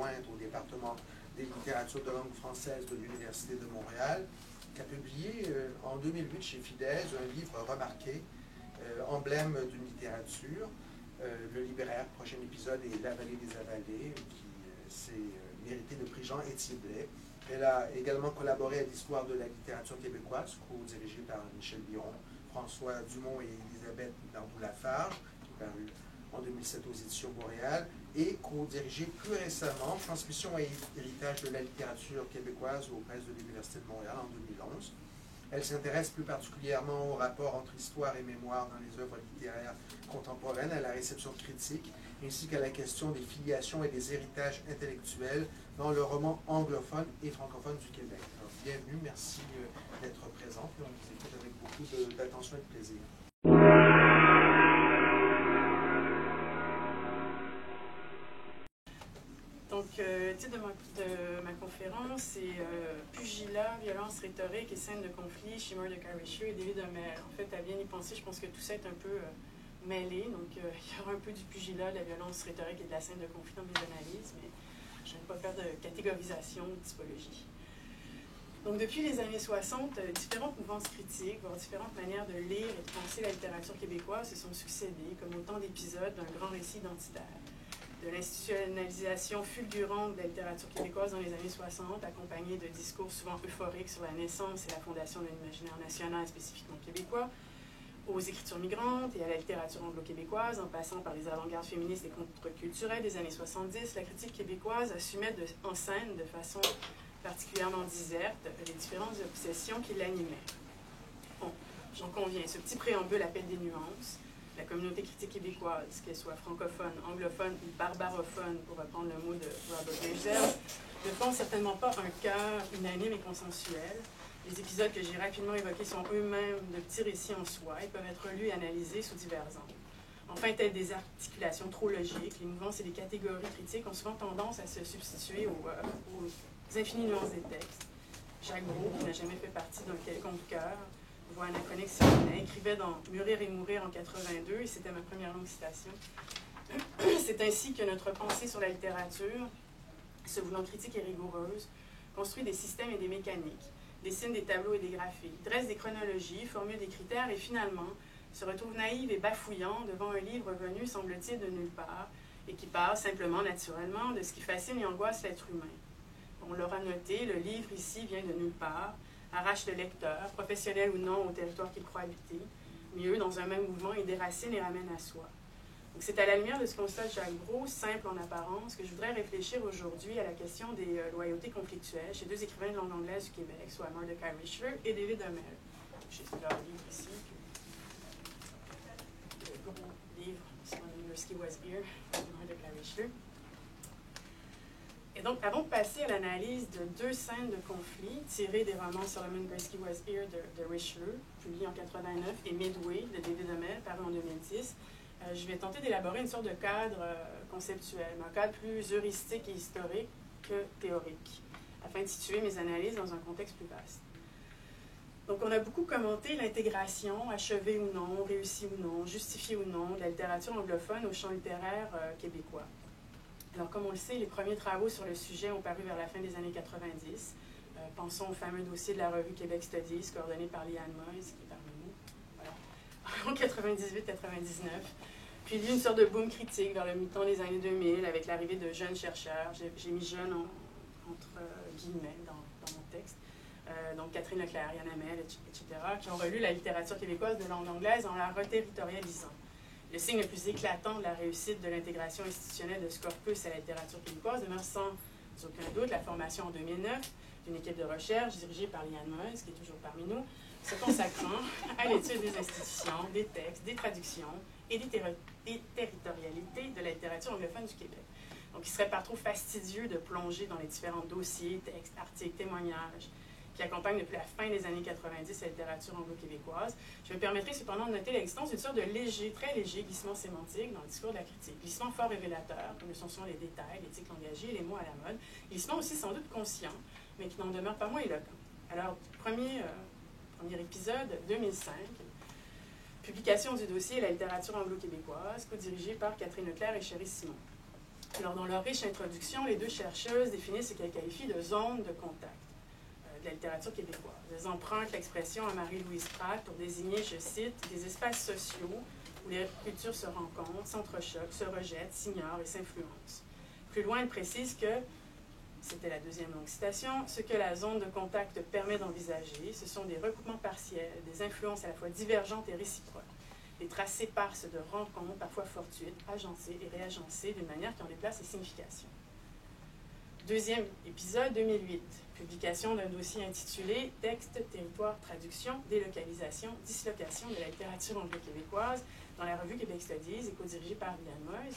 adjointe au département des littératures de langue française de l'Université de Montréal, qui a publié en 2008 chez Fidesz un livre remarqué, emblème d'une littérature, Le Libraire. Prochain épisode est La Vallée des Avalées, qui s'est mérité le prix Jean-Étier Blais. Elle a également collaboré à l'histoire de la littérature québécoise, co-dirigée par Michel Biron, François Dumont et Elisabeth Nardou-Lafarge, qui est paru en 2007 aux éditions Boréal, et co-dirigée plus récemment Transmission et héritage de la littérature québécoise aux presses de l'Université de Montréal en 2011. Elle s'intéresse plus particulièrement au rapport entre histoire et mémoire dans les œuvres littéraires contemporaines, à la réception critique, ainsi qu'à la question des filiations et des héritages intellectuels dans le roman anglophone et francophone du Québec. Alors, bienvenue, merci d'être présente. On vous écoute avec beaucoup d'attention et de plaisir. Donc, le titre de ma conférence, c'est Pugilat, violence rhétorique et scène de conflit chez Mordecai Richelieu et David Hummel. En fait, à bien y penser, je pense que tout ça est un peu mêlé. Donc, il y aura un peu du pugilat, de la violence rhétorique et de la scène de conflit dans mes analyses, mais je n'aime pas faire de catégorisation ou de typologie. Donc, depuis les années 60, différentes mouvances critiques, voire différentes manières de lire et de penser la littérature québécoise se sont succédées, comme autant d'épisodes d'un grand récit identitaire. De l'institutionnalisation fulgurante de la littérature québécoise dans les années 60, accompagnée de discours souvent euphoriques sur la naissance et la fondation d'un imaginaire national spécifiquement québécois, aux écritures migrantes et à la littérature anglo-québécoise, en passant par les avant-gardes féministes et contre-culturelles des années 70, la critique québécoise a su mettre en scène de façon particulièrement diserte les différentes obsessions qui l'animaient. Bon, j'en conviens, ce petit préambule appelle des nuances. La communauté critique québécoise, qu'elle soit francophone, anglophone ou barbarophone, pour reprendre le mot de Robert Leger, ne font certainement pas un cœur unanime et consensuel. Les épisodes que j'ai rapidement évoqués sont eux-mêmes de petits récits en soi et peuvent être lus et analysés sous divers angles. Enfin, telles des articulations trop logiques, les mouvances et les catégories critiques ont souvent tendance à se substituer aux infinies nuances des textes. Jacques Brault, qui n'a jamais fait partie d'un quelconque cœur, voix anachronique Simonet, écrivait dans Mûrir et mourir en 82, et c'était ma première longue citation. C'est ainsi que notre pensée sur la littérature, se voulant critique et rigoureuse, construit des systèmes et des mécaniques, dessine des tableaux et des graphiques, dresse des chronologies, formule des critères et finalement se retrouve naïve et bafouillant devant un livre venu, semble-t-il, de nulle part et qui part simplement, naturellement, de ce qui fascine et angoisse l'être humain. On l'aura noté, le livre ici vient de nulle part, arrache le lecteur, professionnel ou non, au territoire qu'il croit habiter. Mieux, dans un même mouvement, il déracine et ramène à soi. Donc, c'est à la lumière de ce constat de Jacques Brault, simple en apparence, que je voudrais réfléchir aujourd'hui à la question des loyautés conflictuelles chez deux écrivains de langue anglaise du Québec, soit Mordecai Richelieu et David Hummel. J'ai leur livre ici. Le gros livre, c'est Grsky Was Here, de Mordecai Richelieu. Et donc, avant de passer à l'analyse de deux scènes de conflit tirées des romans Solomon Grsky Was Here de Richelieu, publié en 89, et Midway de David Hummel, paru en 2010, je vais tenter d'élaborer une sorte de cadre conceptuel, un cadre plus heuristique et historique que théorique, afin de situer mes analyses dans un contexte plus vaste. Donc, on a beaucoup commenté l'intégration, achevée ou non, réussie ou non, justifiée ou non, de la littérature anglophone au champ littéraire québécois. Alors, comme on le sait, les premiers travaux sur le sujet ont paru vers la fin des années 90. Pensons au fameux dossier de la revue Québec Studies, coordonné par Liane Moïse, qui est parmi nous, voilà, en 98-99. Puis, il y a eu une sorte de boom critique vers le mi-temps des années 2000, avec l'arrivée de jeunes chercheurs. J'ai mis jeunes entre guillemets dans mon texte. Donc, Catherine Leclerc, Yann Hamel, etc., qui ont relu la littérature québécoise de langue anglaise en la reterritorialisant. Le signe le plus éclatant de la réussite de l'intégration institutionnelle de ce corpus à la littérature québécoise demeure sans aucun doute la formation en 2009 d'une équipe de recherche dirigée par Liane Moïse, qui est toujours parmi nous, se consacrant à l'étude des institutions, des textes, des traductions et des territorialités de la littérature anglophone du Québec. Donc, il serait pas trop fastidieux de plonger dans les différents dossiers, textes, articles, témoignages qui accompagnent depuis la fin des années 90 la littérature anglo-québécoise. Je me permettrai cependant de noter l'existence d'une sorte de léger, très léger glissement sémantique dans le discours de la critique. Glissement fort révélateur, comme le sont souvent les détails, l'éthique langagier, les mots à la mode. Glissement aussi sans doute conscient, mais qui n'en demeure pas moins éloquent. Alors, premier épisode, 2005, publication du dossier La littérature anglo-québécoise, co-dirigée par Catherine Leclerc et Chéri Simon. Alors, dans leur riche introduction, les deux chercheuses définissent ce qu'elles qualifient de zone de contact de la littérature québécoise. Elles empruntent l'expression à Marie-Louise Pratt pour désigner, je cite, « des espaces sociaux où les cultures se rencontrent, s'entrechoquent, se rejettent, s'ignorent et s'influencent. » Plus loin, elle précise que, c'était la deuxième longue citation, « ce que la zone de contact permet d'envisager, ce sont des recoupements partiels, des influences à la fois divergentes et réciproques, des tracés éparses de rencontres, parfois fortuites, agencées et réagencées d'une manière qui en déplace les significations. » Deuxième épisode, 2008. Publication d'un dossier intitulé « Texte, territoire, traduction, délocalisation, dislocation de la littérature anglo-québécoise » dans la revue Québec Studies et co-dirigée par Liane Moïse,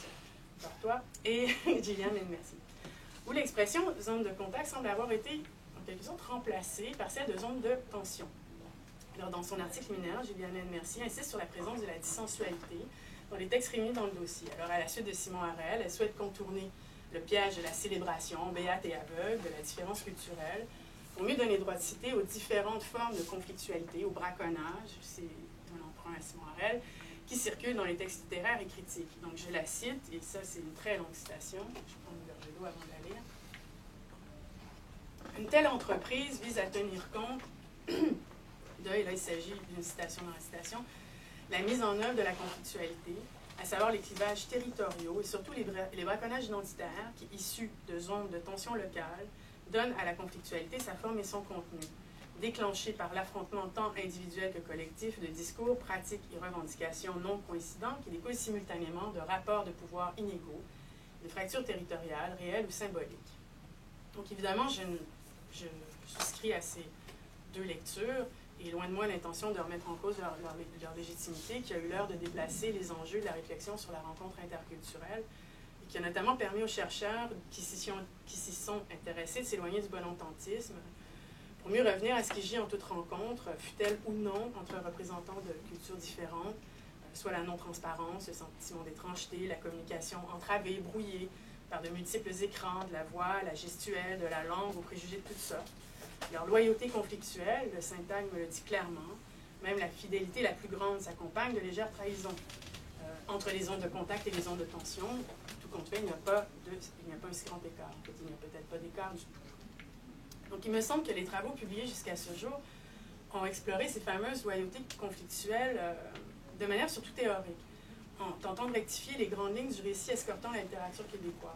par toi, et Gillian Mercier, où l'expression « zone de contact » semble avoir été, en quelque sorte, remplacée par celle de zone de tension. Alors, dans son article liminaire, Gillian Mercier insiste sur la présence de la dissensualité dans les textes réunis dans le dossier. Alors, à la suite de Simon Harel, elle souhaite contourner le piège de la célébration, béate et aveugle, de la différence culturelle, pour mieux donner droit de cité aux différentes formes de conflictualité, au braconnage, c'est un emprunt à Simon Harel, qui circulent dans les textes littéraires et critiques. Donc, je la cite, et ça, c'est une très longue citation. Je vais prendre une gorgée d'eau avant de la lire. Une telle entreprise vise à tenir compte de, et là, il s'agit d'une citation dans la citation, la mise en œuvre de la conflictualité, à savoir les clivages territoriaux et surtout les braconnages identitaires qui, issus de zones de tension locale, donnent à la conflictualité sa forme et son contenu, déclenchés par l'affrontement tant individuel que collectif de discours, pratiques et revendications non coïncidents qui découlent simultanément de rapports de pouvoir inégaux, de fractures territoriales, réelles ou symboliques. Donc évidemment, je souscris à ces deux lectures, et loin de moi l'intention de remettre en cause leur légitimité, qui a eu l'heure de déplacer les enjeux de la réflexion sur la rencontre interculturelle, et qui a notamment permis aux chercheurs qui s'y sont intéressés de s'éloigner du bon-ententisme, pour mieux revenir à ce qui gît en toute rencontre, fût-elle ou non, entre représentants de cultures différentes, soit la non-transparence, le sentiment d'étrangeté, la communication entravée, brouillée, par de multiples écrans, de la voix, la gestuelle, de la langue, aux préjugés de toutes sortes. Leur loyauté conflictuelle, le syntagme me le dit clairement, même la fidélité la plus grande s'accompagne de légères trahisons. Entre les zones de contact et les zones de tension, tout compte fait, il n'y a pas un si grand écart. En fait, il n'y a peut-être pas d'écart du tout. Donc, il me semble que les travaux publiés jusqu'à ce jour ont exploré ces fameuses loyautés conflictuelles de manière surtout théorique, en tentant de rectifier les grandes lignes du récit escortant la littérature québécoise.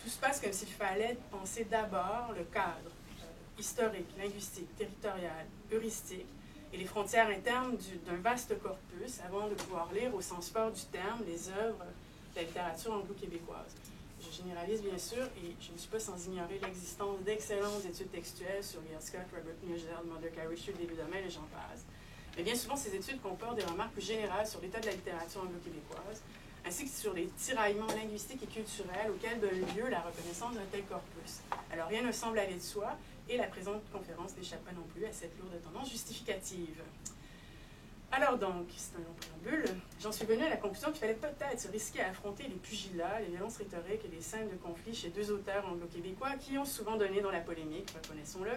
Tout se passe comme s'il fallait penser d'abord le cadre historique, linguistique, territorial, heuristique, et les frontières internes d'un vaste corpus avant de pouvoir lire au sens fort du terme les œuvres de la littérature anglo-québécoise. Je généralise bien sûr, et je ne suis pas sans ignorer l'existence d'excellentes études textuelles sur Leah Scott, Robert Musil, Mother Carey Shu, David Homel et j'en passe. Mais bien souvent, ces études comportent des remarques plus générales sur l'état de la littérature anglo-québécoise, ainsi que sur les tiraillements linguistiques et culturels auxquels donne lieu la reconnaissance d'un tel corpus. Alors rien ne semble aller de soi, et la présente conférence n'échappe pas non plus à cette lourde tendance justificative. Alors donc, c'est un long préambule, j'en suis venue à la conclusion qu'il fallait peut-être se risquer à affronter les pugilats, les violences rhétoriques et les scènes de conflit chez deux auteurs anglo-québécois qui ont souvent donné dans la polémique, reconnaissons-le,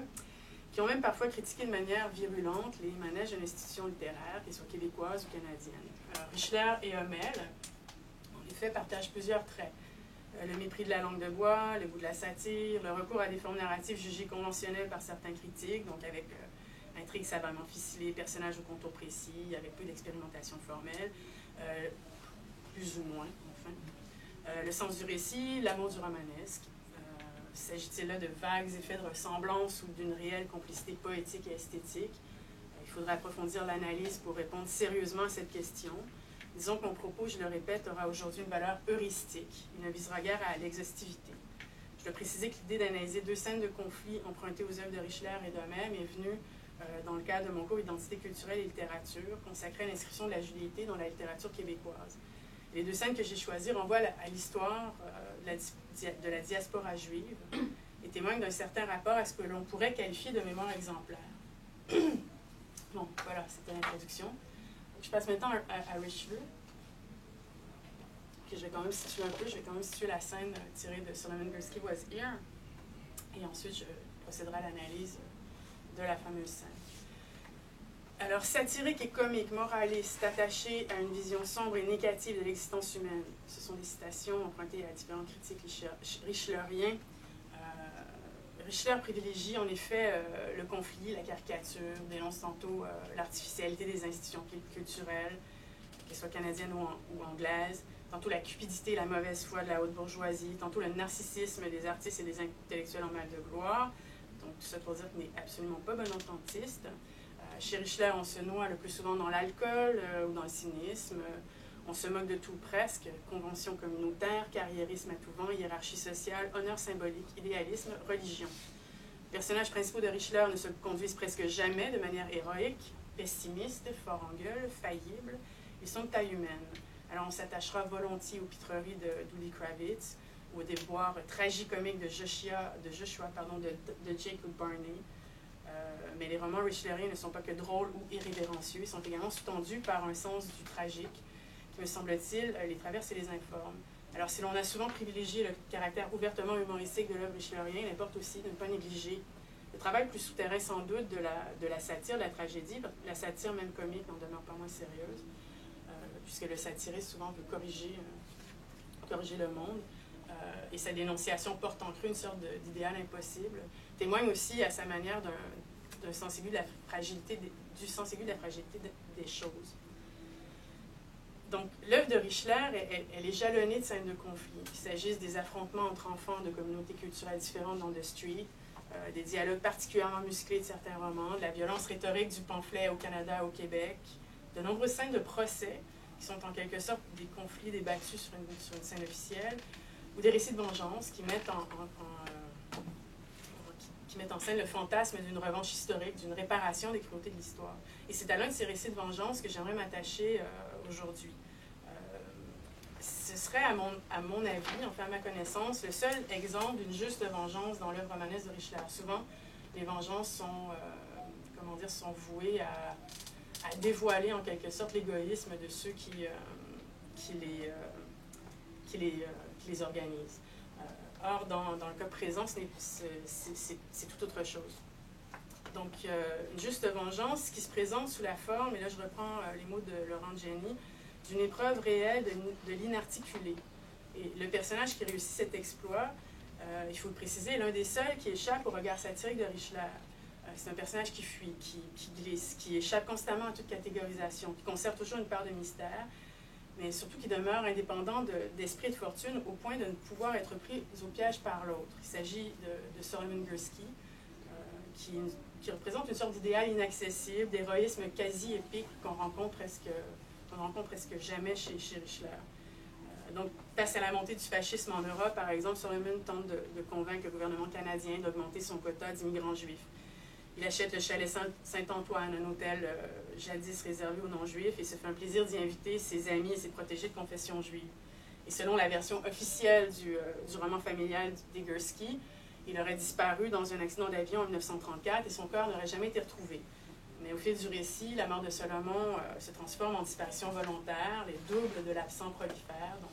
qui ont même parfois critiqué de manière virulente les manèges de l'institution littéraire, qu'elles soient québécoises ou canadiennes. Alors, Richler et Homel, en effet, partagent plusieurs traits. Le mépris de la langue de bois, le goût de la satire, le recours à des formes narratives jugées conventionnelles par certains critiques, donc avec intrigues savamment ficelées, personnages au contour précis, avec peu d'expérimentation formelle, plus ou moins, enfin. Le sens du récit, l'amour du romanesque. S'agit-il là de vagues effets de ressemblance ou d'une réelle complicité poétique et esthétique? Il faudra approfondir l'analyse pour répondre sérieusement à cette question. Disons que mon propos, je le répète, aura aujourd'hui une valeur heuristique. Il ne visera guère à l'exhaustivité. Je dois préciser que l'idée d'analyser deux scènes de conflit empruntées aux œuvres de Richler et d'Homel m'est venue dans le cadre de mon cours Identité culturelle et littérature, consacré à l'inscription de la judéité dans la littérature québécoise. Les deux scènes que j'ai choisies renvoient à l'histoire de la diaspora juive et témoignent d'un certain rapport à ce que l'on pourrait qualifier de mémoire exemplaire. Bon, voilà, c'était l'introduction. Je passe maintenant à Richelieu, que je vais quand même situer un peu. Je vais quand même situer la scène tirée de Solomon Gursky Was Here. Et ensuite, je procéderai à l'analyse de la fameuse scène. Alors, satirique et comique, moraliste, attaché à une vision sombre et négative de l'existence humaine. Ce sont des citations empruntées à différents critiques richelieuiens. Richelieu privilégie en effet le conflit, la caricature, dénonce tantôt l'artificialité des institutions culturelles, qu'elles soient canadiennes ou anglaises, tantôt la cupidité et la mauvaise foi de la haute bourgeoisie, tantôt le narcissisme des artistes et des intellectuels en mal de gloire. Donc tout ça pour dire qu'il n'est absolument pas bonententiste. Chez Richelieu, on se noie le plus souvent dans l'alcool ou dans le cynisme. On se moque de tout presque, conventions communautaires, carriérisme à tout vent, hiérarchie sociale, honneur symbolique, idéalisme, religion. Les personnages principaux de Richelieu ne se conduisent presque jamais de manière héroïque, pessimiste, fort en gueule, faillible. Ils sont de taille humaine. Alors on s'attachera volontiers aux pitreries de Dooley Kravitz ou aux déboires tragicomiques de Jacob Barney. Mais les romans richelieuiens ne sont pas que drôles ou irrévérencieux, ils sont également sous-tendus par un sens du tragique qui, me semble-t-il, les traverse et les informe. Alors, si l'on a souvent privilégié le caractère ouvertement humoristique de l'œuvre richelieuienne, il importe aussi de ne pas négliger le travail plus souterrain, sans doute, de la satire, de la tragédie. La satire, même comique, n'en demeure pas moins sérieuse, puisque le satiriste, souvent, veut corriger le monde. Et sa dénonciation porte en creux une sorte d'idéal impossible, témoigne aussi à sa manière du sens aigu de la fragilité des choses. Donc, l'œuvre de Richelieu, elle est jalonnée de scènes de conflit, qu'il s'agisse des affrontements entre enfants de communautés culturelles différentes dans The Street, des dialogues particulièrement musclés de certains romans, de la violence rhétorique du pamphlet au Canada, au Québec, de nombreuses scènes de procès, qui sont en quelque sorte des conflits débattus sur une scène officielle, ou des récits de vengeance qui mettent en scène le fantasme d'une revanche historique, d'une réparation des cruautés de l'histoire. Et c'est à l'un de ces récits de vengeance que j'aimerais m'attacher aujourd'hui. Ce serait, à mon avis, enfin à ma connaissance, le seul exemple d'une juste vengeance dans l'œuvre romanesque de Richelieu. Souvent, les vengeances sont vouées à dévoiler en quelque sorte l'égoïsme de ceux qui les organisent. Or, dans le cas présent, c'est tout autre chose. Donc, une juste vengeance qui se présente sous la forme, et là je reprends les mots de Laurent Jenny, d'une épreuve réelle de l'inarticulé. Et le personnage qui réussit cet exploit, il faut le préciser, est l'un des seuls qui échappe au regard satirique de Richelieu. C'est un personnage qui fuit, qui glisse, qui échappe constamment à toute catégorisation, qui conserve toujours une part de mystère, mais surtout qui demeure indépendant d'esprit et de fortune au point de ne pouvoir être pris au piège par l'autre. Il s'agit de Solomon Gursky, qui représente une sorte d'idéal inaccessible, d'héroïsme quasi épique qu'on rencontre presque jamais chez Richelieu. Donc, face à la montée du fascisme en Europe, par exemple, Solomon tente de convaincre le gouvernement canadien d'augmenter son quota d'immigrants juifs. Il achète le chalet Saint-Antoine, un hôtel jadis réservé aux non-juifs, et se fait un plaisir d'y inviter ses amis et ses protégés de confession juive. Et selon la version officielle du roman familial des Gursky, il aurait disparu dans un accident d'avion en 1934 et son corps n'aurait jamais été retrouvé. Mais au fil du récit, la mort de Solomon se transforme en disparition volontaire, les doubles de l'absent prolifèrent. Donc,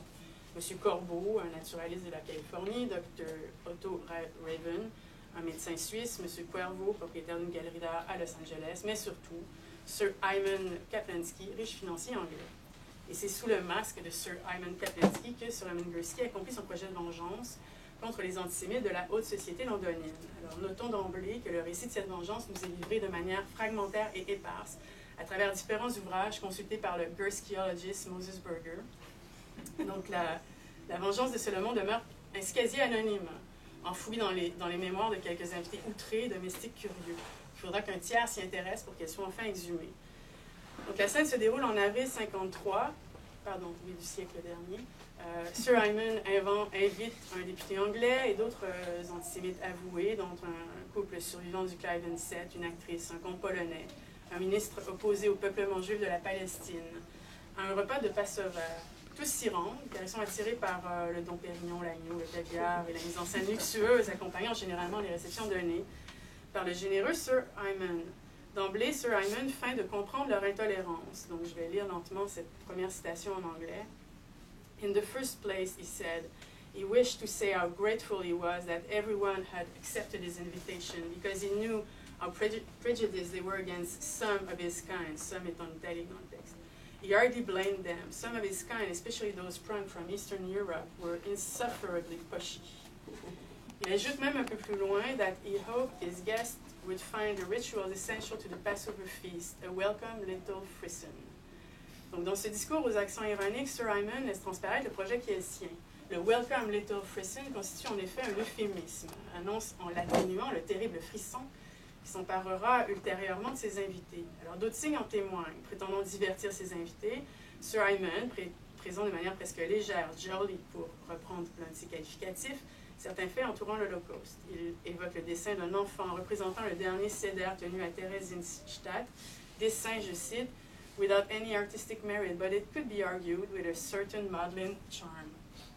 M. Corbeau, un naturaliste de la Californie, Dr. Otto Raven, un médecin suisse, M. Cuervo, propriétaire d'une galerie d'art à Los Angeles, mais surtout Sir Hyman Kaplansky, riche financier anglais. Et c'est sous le masque de Sir Hyman Kaplansky que Solomon Gursky accomplit son projet de vengeance contre les antisémites de la haute société londonienne. Alors, notons d'emblée que le récit de cette vengeance nous est livré de manière fragmentaire et éparse à travers différents ouvrages consultés par le Gurskyologist Moses Berger. Donc, la vengeance de Solomon demeure ainsi quasi anonyme, enfouie dans les mémoires de quelques invités outrés et domestiques curieux. Il faudra qu'un tiers s'y intéresse pour qu'elle soit enfin exhumée. Donc, la scène se déroule en avril 53, du siècle dernier. Sir Hyman invite un député anglais et d'autres antisémites avoués, dont un couple survivant du Clive 7, une actrice, un comte polonais, un ministre opposé au peuplement juif de la Palestine, à un repas de Passover. Tous s'y rendent, car ils sont attirés par le Dom Pérignon, l'agneau, le caviar et la mise en scène luxueuse, accompagnant généralement les réceptions données par le généreux Sir Hyman. D'emblée, Sir Hyman feint de comprendre leur intolérance. Donc, je vais lire lentement cette première citation en anglais. In the first place, he said, he wished to say how grateful he was that everyone had accepted his invitation, because he knew how prejudiced they were against some of his kind, some est en italique dans le texte. He hardly blamed them. Some of his kind, especially those sprung from Eastern Europe, were insufferably pushy. Il ajoute même un peu plus loin that he hoped his guests would find the rituals essential to the Passover feast, a welcome little frisson. Donc, dans ce discours aux accents ironiques, Sir Hyman laisse transparaître le projet qui est le sien. Le welcome little frisson constitue en effet un euphémisme, annonce en l'atténuant le terrible frisson qui s'emparera ultérieurement de ses invités. Alors, d'autres signes en témoignent, prétendant divertir ses invités. Sir Hyman présente de manière presque légère, jolly pour reprendre l'un de ses qualificatifs, certains faits entourant l'Holocauste. Il évoque le dessin d'un enfant représentant le dernier seder tenu à Theresienstadt, dessin, je cite, without any artistic merit, but it could be argued with a certain maudlin charm.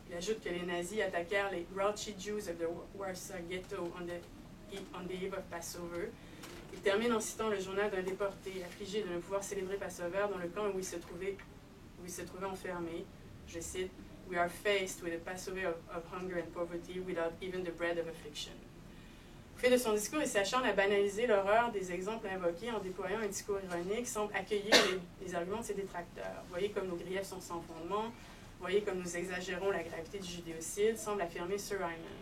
Il ajoute que les nazis attaquèrent les grouchy Jews of the Warsaw Ghetto on the eve of Passover. Il termine en citant le journal d'un déporté affligé de ne pouvoir célébrer Passover dans le camp où il se trouvait enfermé. Je cite, we are faced with a Passover of hunger and poverty without even the bread of affliction. Au fait de son discours, il s'acharne à banaliser l'horreur des exemples invoqués en déployant un discours ironique, semble accueillir les arguments de ses détracteurs. Voyez comme nos griefs sont sans fondement, voyez comme nous exagérons la gravité du judéocide, semble affirmer Sir Hyman.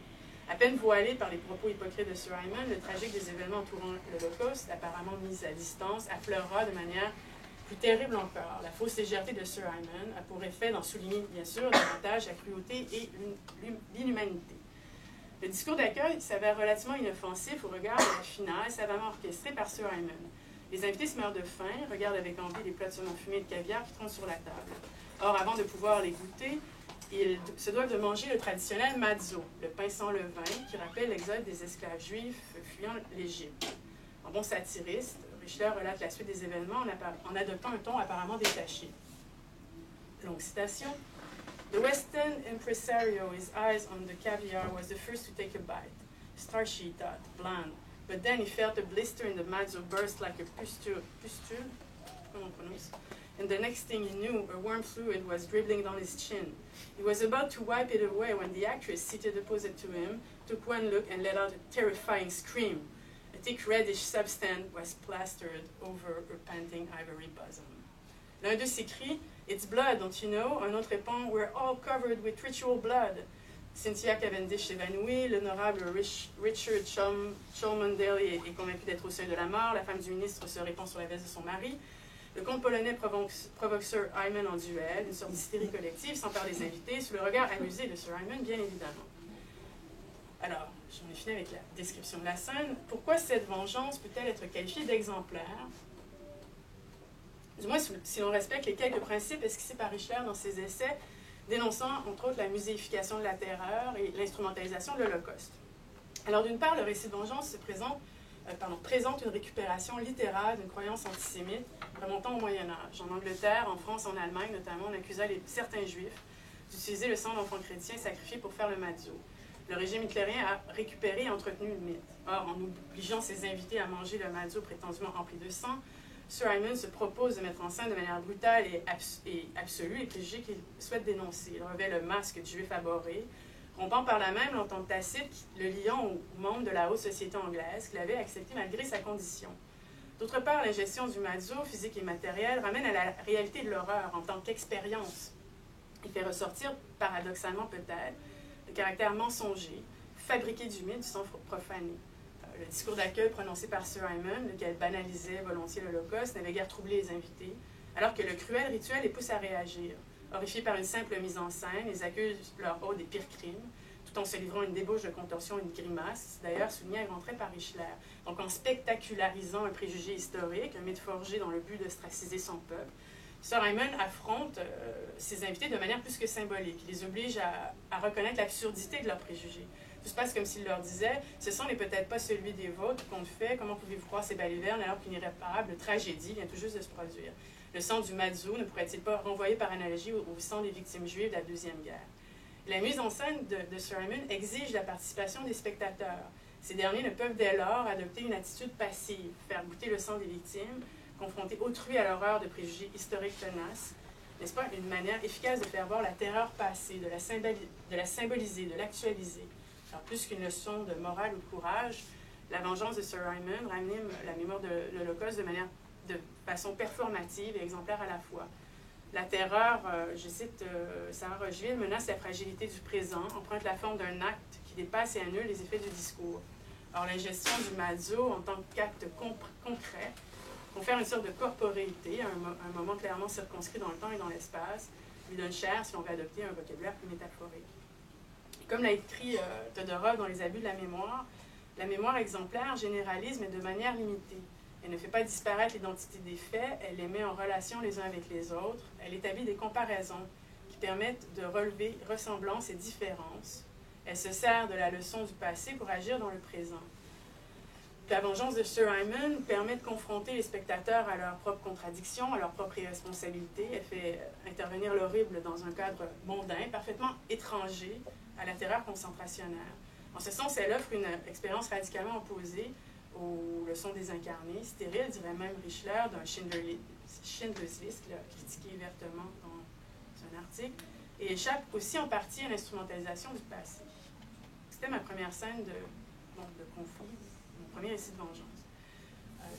À peine voilé par les propos hypocrites de Sir Hyman, le tragique des événements entourant l'Holocauste, apparemment mis à distance, affleurera de manière plus terrible encore. La fausse légèreté de Sir Hyman a pour effet d'en souligner, bien sûr, davantage la cruauté et l'inhumanité. Le discours d'accueil s'avère relativement inoffensif au regard de la finale savamment orchestrée par Sir Hyman. Les invités se meurent de faim, regardent avec envie les plats de saumon fumé et de caviar qui trônent sur la table. Or, avant de pouvoir les goûter, ils se doivent de manger le traditionnel mazzo, le pain sans levain, qui rappelle l'exode des esclaves juifs fuyant l'Égypte. En bon satiriste, Richelieu relate la suite des événements en adoptant un ton apparemment détaché. Longue citation. The Western impresario, his eyes on the caviar, was the first to take a bite. Starchy, he thought, bland. But then he felt a blister in the mazzo burst like a pustule, comment on prononce? And the next thing he knew, a warm fluid was dribbling down his chin. He was about to wipe it away when the actress seated opposite to him took one look and let out a terrifying scream. A thick reddish substance was plastered over her panting ivory bosom. L'un d'eux s'écrie, It's blood, don't you know? Un autre répond, We're all covered with ritual blood. Cynthia Cavendish s'évanouit, l'honorable Richard Cholmondeley est convaincu d'être au seuil de la mort, la femme du ministre se répand sur la veste de son mari. Le comte polonais provoque Sir Hyman en duel, une sorte d'hystérie collective, s'empare des invités, sous le regard amusé de Sir Hyman, bien évidemment. Alors, j'en ai fini avec la description de la scène. Pourquoi cette vengeance peut-elle être qualifiée d'exemplaire? Du moins, si l'on respecte les quelques principes esquissés par Richelieu dans ses essais, dénonçant entre autres la muséification de la terreur et l'instrumentalisation de l'Holocauste. Alors, d'une part, le récit de vengeance présente une récupération littérale d'une croyance antisémite remontant au Moyen-Âge. En Angleterre, en France, en Allemagne notamment, on accusa certains juifs d'utiliser le sang d'enfants chrétiens sacrifiés pour faire le mazzo. Le régime hitlérien a récupéré et entretenu le mythe. Or, en obligeant ses invités à manger le mazzo prétendument rempli de sang, Sir Hyman se propose de mettre en scène de manière brutale et absolue les préjugés qu'il souhaite dénoncer. Il revêt le masque du juif abhorré, rompant par là même l'entente tacite le liant aux membres de la haute société anglaise qu'il avait accepté malgré sa condition. D'autre part, l'ingestion du mazzo, physique et matériel, ramène à la réalité de l'horreur en tant qu'expérience. Il fait ressortir, paradoxalement peut-être, le caractère mensonger, fabriqué du mythe du sang profané. Le discours d'accueil prononcé par Sir Hyman, lequel banalisait volontiers l'Holocauste, n'avait guère troublé les invités, alors que le cruel rituel les pousse à réagir. Horrifiés par une simple mise en scène, ils accusent leur hôte des pires crimes, tout en se livrant une débauche de contorsion et une grimace, d'ailleurs souligné à grands traits par Richelieu. Donc en spectacularisant un préjugé historique, un mythe forgé dans le but d'ostraciser son peuple, Sir Hyman affronte ses invités de manière plus que symbolique. Il les oblige à reconnaître l'absurdité de leurs préjugés. Tout se passe comme s'il leur disait « Ce sang n'est peut-être pas celui des vôtres qu'on fait, comment pouvez-vous croire ces balivernes alors qu'une irréparable tragédie vient tout juste de se produire? Le sang du mazzo ne pourrait-il pas renvoyer par analogie au sang des victimes juives de la Deuxième Guerre? » La mise en scène de Sir Hyman exige la participation des spectateurs. Ces derniers ne peuvent dès lors adopter une attitude passive, faire goûter le sang des victimes, confronter autrui à l'horreur de préjugés historiques tenaces, n'est-ce pas une manière efficace de faire voir la terreur passée, de la symboliser, de l'actualiser. Alors, plus qu'une leçon de morale ou de courage, La vengeance de Sir Hyman ranime la mémoire de l'Holocauste de façon performative et exemplaire à la fois. La terreur, je cite Sarah Rocheville, menace la fragilité du présent, emprunte la forme d'un acte qui dépasse et annule les effets du discours. Or, l'ingestion du mazo en tant qu'acte concret confère une sorte de corporéité, un moment clairement circonscrit dans le temps et dans l'espace, lui donne chair, si l'on veut adopter un vocabulaire plus métaphorique. Comme l'a écrit Todorov dans Les abus de la mémoire exemplaire généralise, mais de manière limitée. Elle ne fait pas disparaître l'identité des faits, elle les met en relation les uns avec les autres, elle établit des comparaisons qui permettent de relever ressemblances et différences. Elle se sert de la leçon du passé pour agir dans le présent. La vengeance de Sir Hyman permet de confronter les spectateurs à leurs propres contradictions, à leurs propres irresponsabilités. Elle fait intervenir l'horrible dans un cadre mondain, parfaitement étranger à la terreur concentrationnaire. En ce sens, elle offre une expérience radicalement opposée aux leçons désincarnées, stérile, dirait même Richler, d'un Schindler's List, qu'il a critiqué vertement dans un article, et échappe aussi en partie à l'instrumentalisation du passé. C'était ma première scène de conflit, mon premier récit de vengeance.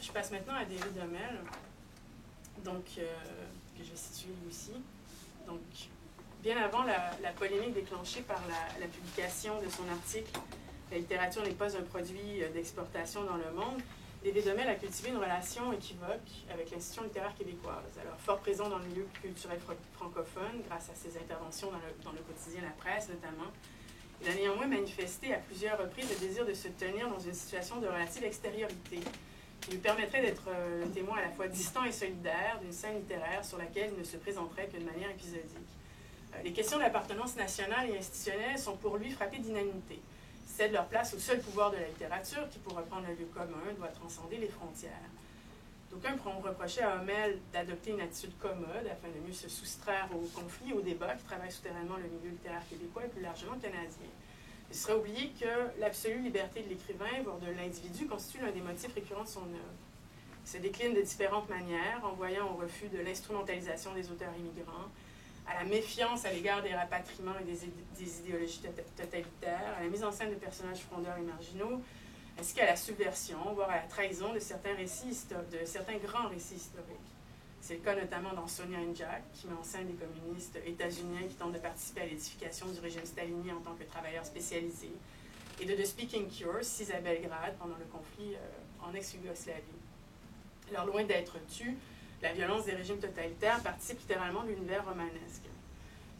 Je passe maintenant à David Hummel, donc, que je vais situer lui aussi. Donc, bien avant la polémique déclenchée par la publication de son article « La littérature n'est pas un produit d'exportation dans le monde », David Hummel a cultivé une relation équivoque avec l'institution littéraire québécoise. Alors, fort présent dans le milieu culturel francophone, grâce à ses interventions dans le quotidien La Presse notamment, il a néanmoins manifesté à plusieurs reprises le désir de se tenir dans une situation de relative extériorité qui lui permettrait d'être le témoin à la fois distant et solidaire d'une scène littéraire sur laquelle il ne se présenterait que de manière épisodique. Les questions d'appartenance nationale et institutionnelle sont pour lui frappées d'inanité. Ils cèdent leur place au seul pouvoir de la littérature qui, pour reprendre le lieu commun, doit transcender les frontières. D'aucuns reprochaient à Hummel d'adopter une attitude commode afin de mieux se soustraire aux conflits, aux débats qui travaillent souterrainement le milieu littéraire québécois et plus largement canadien. Il serait oublié que l'absolue liberté de l'écrivain, voire de l'individu, constitue l'un des motifs récurrents de son œuvre. Il se décline de différentes manières, en voyant au refus de l'instrumentalisation des auteurs immigrants, à la méfiance à l'égard des rapatriements et des idéologies totalitaires, à la mise en scène de personnages frondeurs et marginaux, ainsi qu'à la subversion, voire à la trahison de certains grands récits historiques. C'est le cas notamment dans Sonia and Jack, qui met en scène des communistes états-uniens qui tentent de participer à l'édification du régime stalinien en tant que travailleurs spécialisés, et de The Speaking Cure, 6 à Belgrade, pendant le conflit en ex-Yougoslavie. Alors, loin d'être tue, la violence des régimes totalitaires participe littéralement de l'univers romanesque.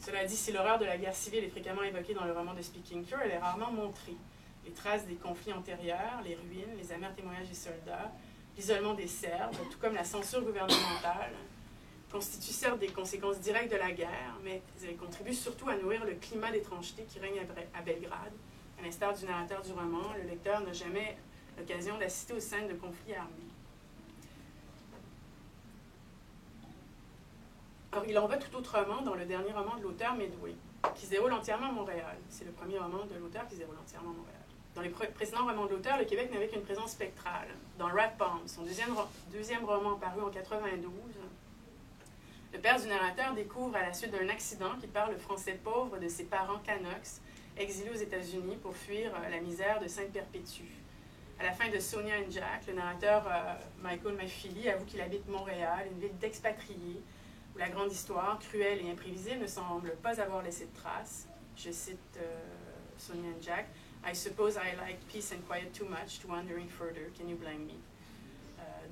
Cela dit, si l'horreur de la guerre civile est fréquemment évoquée dans le roman de Speaking Cure, elle est rarement montrée. Les traces des conflits antérieurs, les ruines, les amers témoignages des soldats, l'isolement des Serbes, tout comme la censure gouvernementale, constituent certes des conséquences directes de la guerre, mais elles contribuent surtout à nourrir le climat d'étrangeté qui règne à Belgrade. À l'instar du narrateur du roman, le lecteur n'a jamais l'occasion d'assister aux scènes de conflits armés. Alors, il en va tout autrement dans le dernier roman de l'auteur, Medway, qui se déroule entièrement à Montréal. C'est le premier roman de l'auteur qui se déroule entièrement à Montréal. Dans les précédents romans de l'auteur, le Québec n'avait qu'une présence spectrale. Dans Rat Palm, son deuxième roman paru en 92, le père du narrateur découvre à la suite d'un accident qu'il parle le français pauvre de ses parents Canucks, exilés aux États-Unis pour fuir la misère de Sainte-Perpétue. À la fin de Sonia and Jack, le narrateur Michael Maffili avoue qu'il habite Montréal, une ville d'expatriés, où la grande histoire, cruelle et imprévisible, ne semble pas avoir laissé de traces. Je cite Sonia and Jack. I suppose I like peace and quiet too much to wandering further. Can you blame me?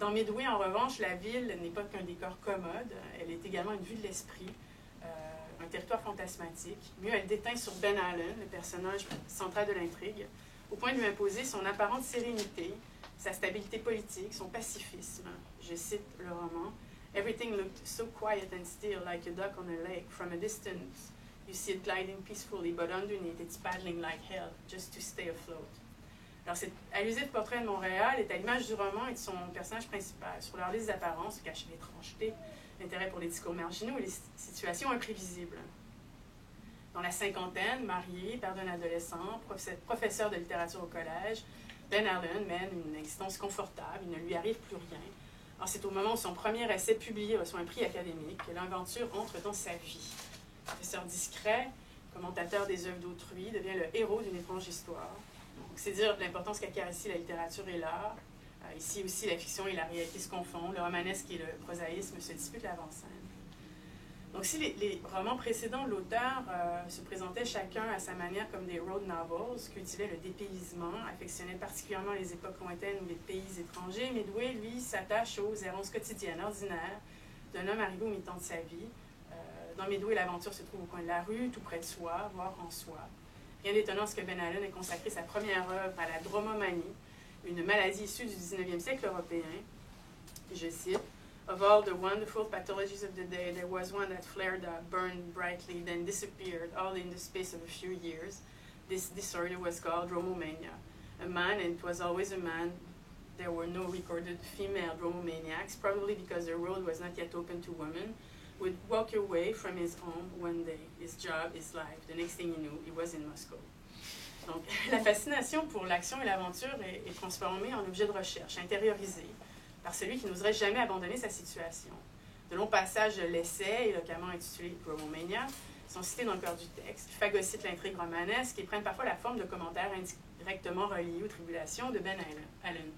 Dans Medway, en revanche, la ville n'est pas qu'un décor commode. Elle est également une vue de l'esprit, un territoire fantasmatique. Mieux, elle déteint sur Ben Allen, le personnage central de l'intrigue, au point de lui imposer son apparente sérénité, sa stabilité politique, son pacifisme. Je cite le roman. Everything looked so quiet and still, like a duck on a lake. From a distance, you see it gliding peacefully, but underneath, it's paddling like hell, just to stay afloat. Alors, cet allusif portrait de Montréal est à l'image du roman et de son personnage principal. Sur leur liste d'apparence se cache l'étrangeté, l'intérêt pour les discours marginaux et les situations imprévisibles. Dans la cinquantaine, marié, père d'un adolescent, professeur de littérature au collège, Ben Allen mène une existence confortable, il ne lui arrive plus rien. Alors, c'est au moment où son premier essai publié reçoit un prix académique que l'aventure entre dans sa vie. Professeur discret, commentateur des œuvres d'autrui, devient le héros d'une étrange histoire. C'est dire l'importance qu'acquiert ici la littérature et l'art. Ici aussi, la fiction et la réalité se confondent. Le romanesque et le prosaïsme se disputent l'avant-scène. Donc, si les romans précédents de l'auteur se présentaient chacun à sa manière comme des road novels, cultivaient le dépaysement, affectionnaient particulièrement les époques lointaines ou les pays étrangers, Midway, lui, s'attache aux errances quotidiennes, ordinaires, d'un homme arrivé au mi-temps de sa vie. Dans Midway, l'aventure se trouve au coin de la rue, tout près de soi, voire en soi. Rien d'étonnant ce que Ben Allen ait consacré sa première œuvre à la dromomanie, une maladie issue du 19e siècle européen. Je cite, Of all the wonderful pathologies of the day, there was one that flared up, burned brightly, then disappeared, all in the space of a few years. This disorder was called dromomania. A man, and it was always a man, there were no recorded female dromomaniacs, probably because the road was not yet open to women, would walk away from his home one day, his job, his life. The next thing he knew, he was in Moscow. Donc, la fascination pour l'action et l'aventure est transformée en objet de recherche, intériorisé par celui qui n'oserait jamais abandonner sa situation. De longs passages de l'essai, éloquemment intitulé Dromomania, sont cités dans le cœur du texte, phagocytent l'intrigue romanesque et prennent parfois la forme de commentaires indirectement reliés aux tribulations de Ben Allen.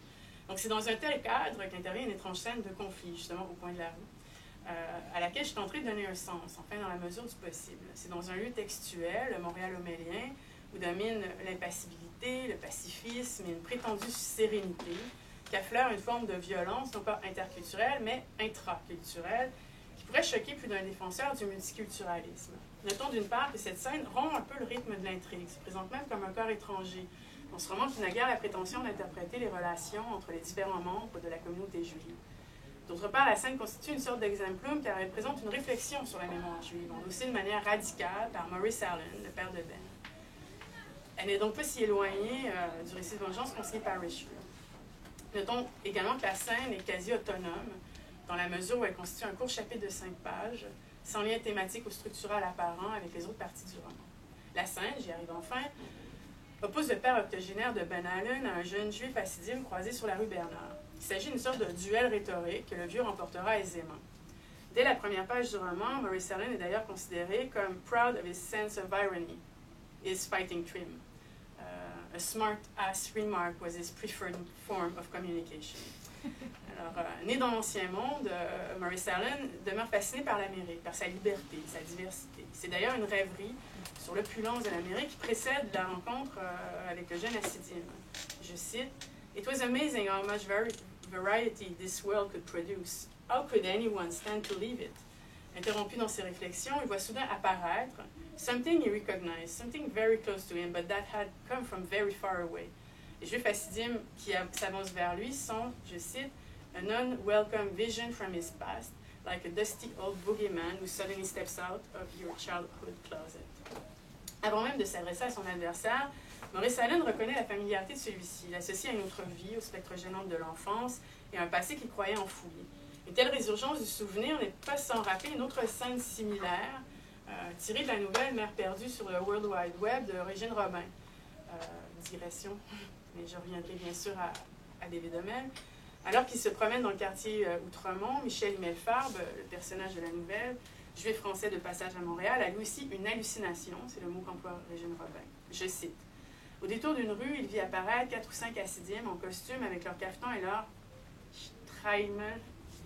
Donc, c'est dans un tel cadre qu'intervient une étrange scène de conflit, justement, au coin de la rue, à laquelle je tenterai de donner un sens, enfin, dans la mesure du possible. C'est dans un lieu textuel, le Montréal homélien, où domine l'impassibilité, le pacifisme et une prétendue sérénité, qu'affleure une forme de violence, non pas interculturelle, mais intraculturelle, qui pourrait choquer plus d'un défenseur du multiculturalisme. Notons d'une part que cette scène rompt un peu le rythme de l'intrigue, se présente même comme un corps étranger, dans ce roman qui n'a guère la prétention d'interpréter les relations entre les différents membres de la communauté juive. D'autre part, la scène constitue une sorte d'exemplum car elle présente une réflexion sur la mémoire juive, endossée de manière radicale par Maurice Allen, le père de Ben. Elle n'est donc pas si éloignée du récit de vengeance consigné par Richelieu. Notons également que la scène est quasi autonome, dans la mesure où elle constitue un court chapitre de 5 pages, sans lien thématique ou structural apparent avec les autres parties du roman. La scène, j'y arrive enfin, oppose le père octogénaire de Ben Allen à un jeune juif hassidim croisé sur la rue Bernard. Il s'agit d'une sorte de duel rhétorique que le vieux remportera aisément. Dès la première page du roman, Maurice Allen est d'ailleurs considéré comme « proud of his sense of irony, his fighting trim ». A smart-ass remark was his preferred form of communication. Alors, né dans l'Ancien Monde, Maurice Allen demeure fasciné par l'Amérique, par sa liberté, sa diversité. C'est d'ailleurs une rêverie sur l'opulence de l'Amérique qui précède la rencontre avec le jeune hassidim. Je cite, « It was amazing how much variety this world could produce. How could anyone stand to leave it? » Interrompu dans ses réflexions, il voit soudain apparaître something he recognized, something very close to him, but that had come from very far away. Les Juifs hassidim qui s'avancent vers lui sont, je cite, an unwelcome vision from his past, like a dusty old boogeyman who suddenly steps out of your childhood closet. Avant même de s'adresser à son adversaire, Maurice Allen reconnaît la familiarité de celui-ci, l'associe à une autre vie, au spectre gênant de l'enfance et à un passé qu'il croyait enfoui. Une telle résurgence du souvenir n'est pas sans rappeler une autre scène similaire, tirée de la nouvelle Mère perdue sur le World Wide Web de Régine Robin. Digression, mais je reviendrai bien sûr à David Hummel. Alors qu'il se promène dans le quartier Outremont, Michel Himmelfarb, le personnage de la nouvelle, juif français de passage à Montréal, a lui aussi une hallucination, c'est le mot qu'emploie Régine Robin. Je cite. Au détour d'une rue, il vit apparaître 4 ou 5 hassidim en costume avec leur cafetan et leur Streimer,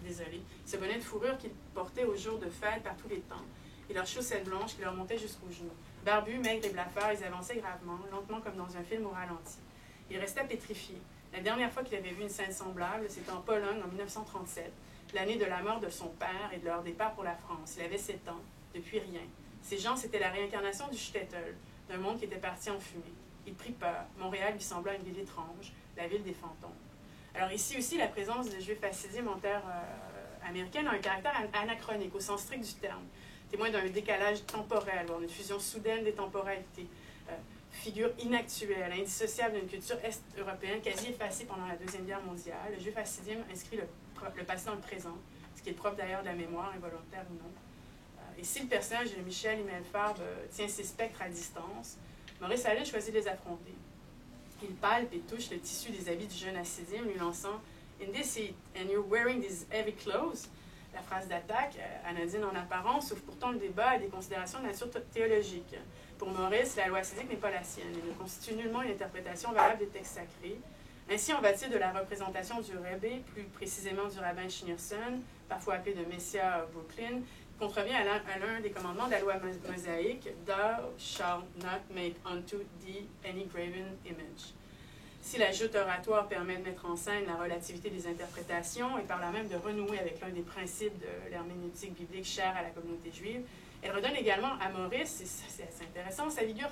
désolé, ce bonnet de fourrure qu'ils portaient aux jours de fête par tous les temps, et leurs chaussettes blanches qui leur montaient jusqu'aux genoux. Barbus, maigres et blafards, ils avançaient gravement, lentement comme dans un film au ralenti. Il restait pétrifié. La dernière fois qu'il avait vu une scène semblable, c'était en Pologne en 1937, l'année de la mort de son père et de leur départ pour la France. Il avait 7 ans, depuis rien. Ces gens, c'était la réincarnation du shtetl, d'un monde qui était parti en fumée. Il prit peur. Montréal lui sembla une ville étrange, la ville des fantômes. Alors ici aussi, la présence des Juifs hassidim en terre américaine a un caractère anachronique, au sens strict du terme, témoin d'un décalage temporel, voire d'une fusion soudaine des temporalités, figure inactuelle, indissociable d'une culture est-européenne quasi effacée pendant la Deuxième Guerre mondiale. Le Juif hassidim inscrit le passé dans le présent, ce qui est propre d'ailleurs de la mémoire, involontaire ou non. Et si le personnage de Michel Himmelfarb tient ses spectres à distance, Maurice Allen choisit de les affronter. Il palpe et touche le tissu des habits du jeune hassidim, lui lançant « In this heat, and you're wearing these heavy clothes », la phrase d'attaque, anodine en apparence, ouvre pourtant le débat à des considérations de nature théologique. Pour Maurice, la loi assidique n'est pas la sienne et ne constitue nullement une interprétation valable des textes sacrés. Ainsi, en va-t-il de la représentation du Rebbe, plus précisément du rabbin Schneerson, parfois appelé de Messia Brooklyn, contrevient à l'un des commandements de la loi mosaïque « Thou shalt not make unto thee any graven image ». Si la joute oratoire permet de mettre en scène la relativité des interprétations et par là même de renouer avec l'un des principes de l'herméneutique biblique chère à la communauté juive, elle redonne également à Maurice, et c'est assez intéressant, sa vigueur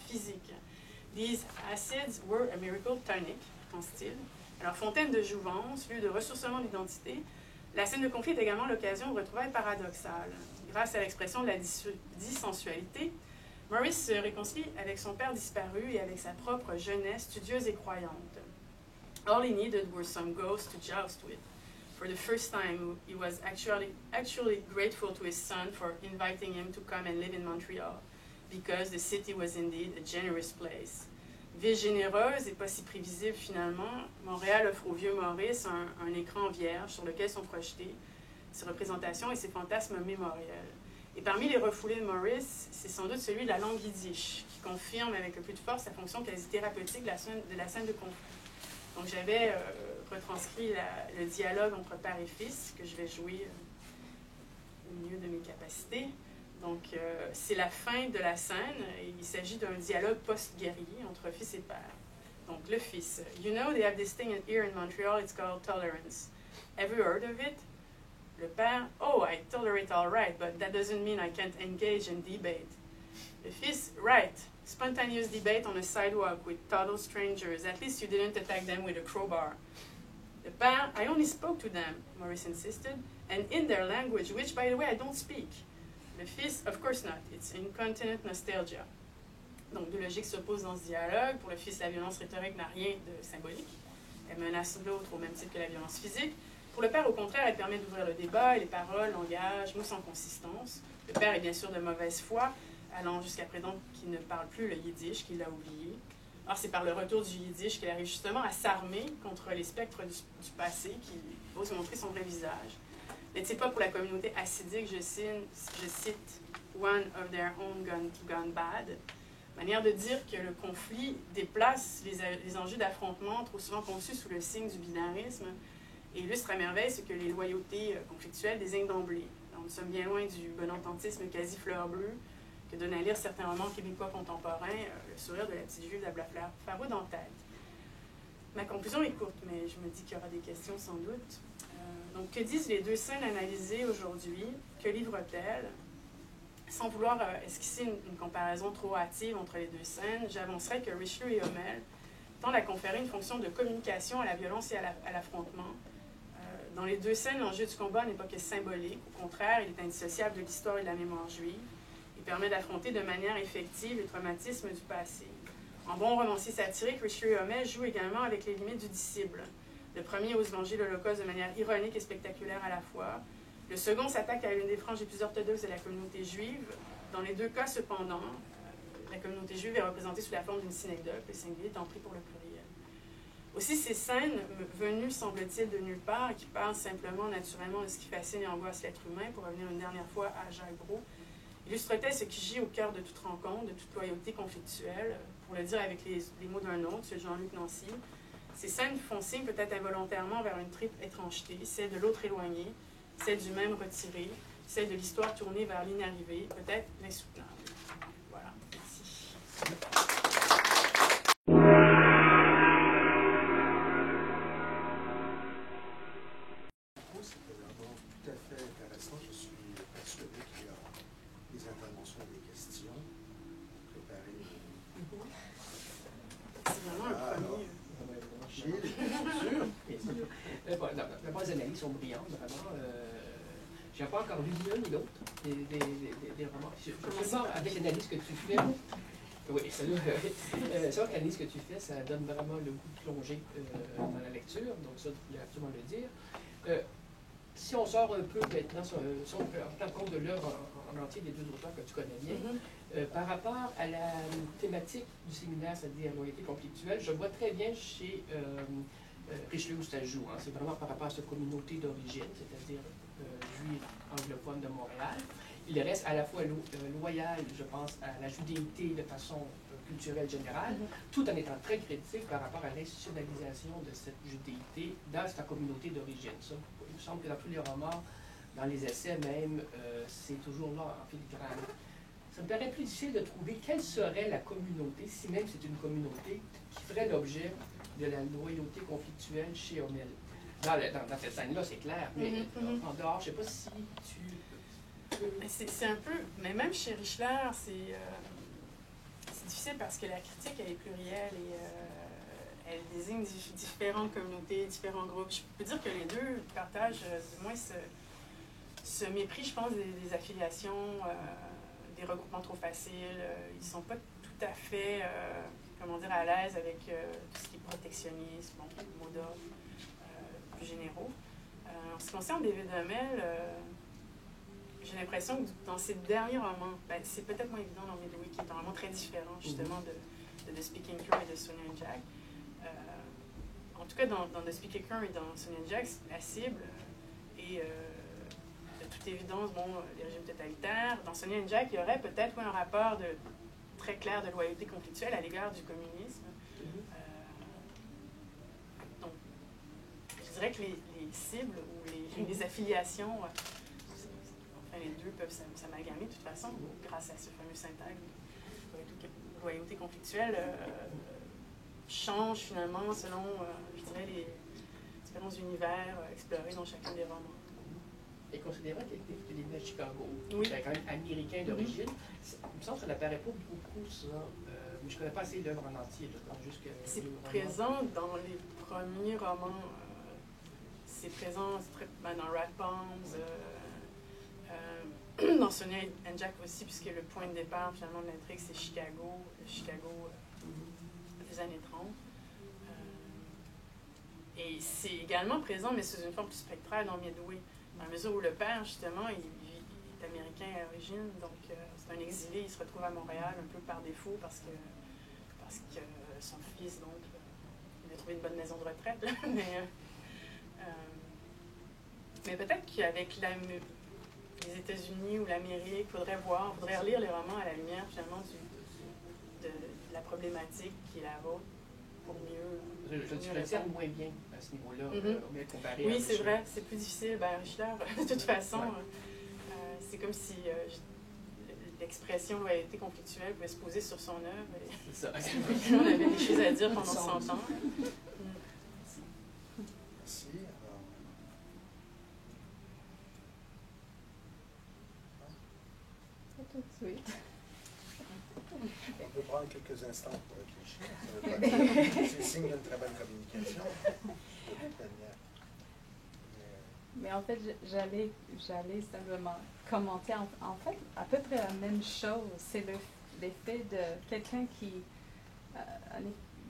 physique. These acids were a miracle tonic, pense-t-il. Alors, fontaine de jouvence, lieu de ressourcement d'identité, la scène de conflit est également l'occasion de retrouvailles paradoxales. Grâce à l'expression de la dissensualité, Maurice se réconcilie avec son père disparu et avec sa propre jeunesse studieuse et croyante. All he needed were some ghosts to joust with. For the first time, he was actually grateful to his son for inviting him to come and live in Montreal, because the city was indeed a generous place. Ville généreuse et pas si prévisible finalement, Montréal offre au vieux Maurice un écran vierge sur lequel sont projetés ses représentations et ses fantasmes mémoriels. Et parmi les refoulés de Maurice, c'est sans doute celui de la langue yiddish, qui confirme avec le plus de force sa fonction quasi thérapeutique de la scène de conflit. Donc j'avais retranscrit le dialogue entre père et fils, que je vais jouer au mieux de mes capacités. Donc c'est la fin de la scène, et il s'agit d'un dialogue post-guerrier entre fils et père. Donc le fils, « You know they have this thing here in Montreal, it's called tolerance. Have you heard of it? » Le père, « Oh, I tolerate all right, but that doesn't mean I can't engage in debate. » Le fils, « Right, spontaneous debate on a sidewalk with total strangers. At least you didn't attack them with a crowbar. » Le père, « I only spoke to them, » Maurice insisted, « and in their language, which, by the way, I don't speak. » Le fils, « Of course not, it's incontinent nostalgia. » Donc, deux logiques s'opposent dans ce dialogue. Pour le fils, la violence rhétorique n'a rien de symbolique. Elle menace l'autre au même titre que la violence physique. Pour le père, au contraire, elle permet d'ouvrir le débat et les paroles, langage, mots sans consistance. Le père est bien sûr de mauvaise foi, allant jusqu'à prétendre qu'il ne parle plus le yiddish, qu'il l'a oublié. Or, c'est par le retour du yiddish qu'il arrive justement à s'armer contre les spectres du passé qui osent montrer son vrai visage. N'est-il pas pour la communauté hassidique, je cite « one of their own gone bad », manière de dire que le conflit déplace les enjeux d'affrontement trop souvent conçus sous le signe du binarisme et illustre à merveille ce que les loyautés conflictuelles désignent d'emblée. Nous sommes bien loin du bonententisme quasi fleur bleue que donnent à lire certains romans québécois contemporains, le sourire de la petite juive d'Abla Farhoud en tête. Ma conclusion est courte, mais je me dis qu'il y aura des questions sans doute. Donc, que disent les deux scènes analysées aujourd'hui? Que livrent-elles? Sans vouloir esquisser une comparaison trop hâtive entre les deux scènes, j'avancerai que Richelieu et Homel tendent à conférer une fonction de communication à la violence et à l'affrontement. Dans les deux scènes, l'enjeu du combat n'est pas que symbolique. Au contraire, il est indissociable de l'histoire et de la mémoire juive. Il permet d'affronter de manière effective les traumatismes du passé. En bon romancier satirique, Richelieu et Homel jouent également avec les limites du disciple. Le premier ose venger l'Holocauste de manière ironique et spectaculaire à la fois. Le second s'attaque à l'une des franges les plus orthodoxes de la communauté juive. Dans les deux cas, cependant, la communauté juive est représentée sous la forme d'une synecdoque, le singulier étant pris pour le pluriel. Aussi, ces scènes, venues, semble-t-il, de nulle part, qui parlent simplement, naturellement, de ce qui fascine et angoisse l'être humain, pour revenir une dernière fois à Jacques Brault, illustre-t-elle ce qui gît au cœur de toute rencontre, de toute loyauté conflictuelle, pour le dire avec les mots d'un autre, ce Jean-Luc Nancy. Ces scènes font signe, peut-être involontairement, vers une triple étrangeté, celle de l'autre éloigné, celle du même retiré, celle de l'histoire tournée vers l'inarrivé, peut-être l'insoutenable. Voilà, merci. C'était vraiment tout à fait intéressant. Je suis persuadé qu'il y a des interventions et des questions. Préparez. C'est vraiment un premier. Gilles, bien sûr. D'abord, les analyses sont brillantes, vraiment. Je n'ai pas encore lu ni l'un ni l'autre des romans. Seulement avec l'analyse que tu fais. Oui, c'est vrai que l'analyse que tu fais, ça donne vraiment le goût de plonger dans la lecture, donc ça, je voulais absolument le dire. Si on sort un peu maintenant, si on prend compte de l'œuvre en entier des deux auteurs que tu connais bien, par rapport à la thématique du séminaire, c'est-à-dire loyauté conflictuelle, je vois très bien chez Richelieu où ça joue. Hein. C'est vraiment par rapport à cette communauté d'origine, c'est-à-dire juive anglophone de Montréal. il reste à la fois loyal, je pense, à la judéité de façon culturelle générale, tout en étant très critique par rapport à l'institutionnalisation de cette judéité dans sa communauté d'origine. Ça, il me semble que dans tous les romans, dans les essais même, c'est toujours là en filigrane. Ça me paraît plus difficile de trouver quelle serait la communauté, si même c'est une communauté, qui ferait l'objet de la loyauté conflictuelle chez Homel. Dans cette scène-là, c'est clair, mais en dehors, je ne sais pas si tu... C'est un peu... Mais même chez Richler, c'est difficile parce que la critique, elle est plurielle et elle désigne différentes communautés, différents groupes. Je peux dire que les deux partagent du moins ce mépris, je pense, des affiliations, des regroupements trop faciles. Ils ne sont pas tout à fait, comment dire, à l'aise avec tout ce qui est protectionnisme, bon, mots d'ordre plus généraux. En ce qui concerne David Hummel, j'ai l'impression que dans ses derniers romans, ben, c'est peut-être moins évident dans Midway, qui est un roman très différent justement de The Speaking Crow et de Sonny and Jack. En tout cas, dans The Speaking Crow et dans Sonny and Jack, la cible est de toute évidence, bon, les régimes totalitaires. Dans Sonny and Jack, il y aurait peut-être un rapport très clair de loyauté conflictuelle à l'égard du communisme. Donc, je dirais que les cibles ou les affiliations, les deux peuvent s'amalgamer de toute façon, grâce à ce fameux syntagme. Loyauté conflictuelle change finalement selon, je dirais, les différents univers explorés dans chacun des romans. Et considérant qu'il était né à Chicago, oui. qui est quand même américain d'origine, il me semble que ça n'apparaît pas beaucoup, ça. Mais je ne connais pas assez l'œuvre en entier. C'est présent dans les premiers romans. C'est présent dans Rat Palms. Dans Sonny and Jack aussi, puisque le point de départ finalement de l'intrigue, c'est Chicago des années 30. Et c'est également présent, mais sous une forme plus spectrale dans Midway, dans la mesure où le père, justement, il est américain à l'origine, donc c'est un exilé, il se retrouve à Montréal un peu par défaut parce que son fils, donc, il a trouvé une bonne maison de retraite, là, mais peut-être qu'avec les États-Unis ou l'Amérique, il faudrait relire les romans à la lumière finalement de la problématique qui est la vôtre pour mieux. Je le tiens moins bien à ce niveau-là, comparé oui, c'est vrai, c'est plus difficile. Ben, Richler, de toute façon, c'est comme si l'expression loyauté conflictuelle pouvait se poser sur son œuvre. C'est ça. On avait des choses à dire pendant 100 ans. Merci. Tout de suite. On peut prendre quelques instants pour réfléchir. C'est signe d'une très bonne communication, de toute manière. Mais en fait, j'allais simplement commenter, en fait, à peu près la même chose. C'est l'effet de quelqu'un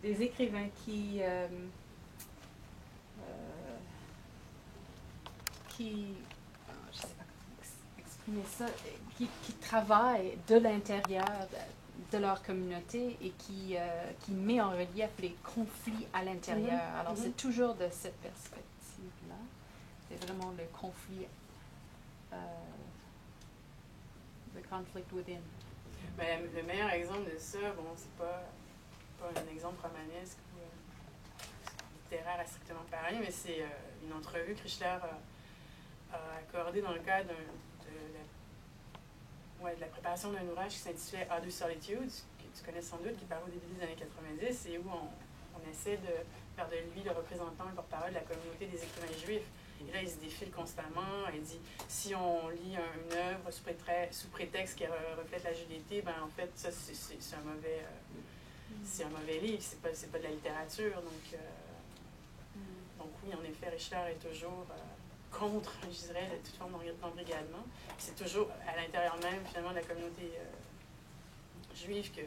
des écrivains qui je sais pas comment exprimer ça, qui travaillent de l'intérieur de leur communauté et qui met en relief les conflits à l'intérieur. Alors, c'est toujours de cette perspective-là. C'est vraiment le conflit, the conflict within. Ben, le meilleur exemple de ça, bon, c'est pas un exemple romanesque ou littéraire à strictement parler, mais c'est une entrevue que Richler a accordée dans le cadre de la préparation d'un ouvrage qui s'intitulait Other Solitudes, que tu connais sans doute, qui paraît au début des années 90, et où on essaie de faire de lui le représentant, le porte-parole de la communauté des écrivains juifs. Et là, il se défile constamment. Il dit, si on lit une œuvre sous prétexte qui reflète la judéité, ben en fait, ça, c'est un mauvais livre, c'est pas de la littérature. Donc oui, en effet, Richler est toujours contre, je dirais, toute forme d'embrigadement. C'est toujours à l'intérieur même, finalement, de la communauté juive que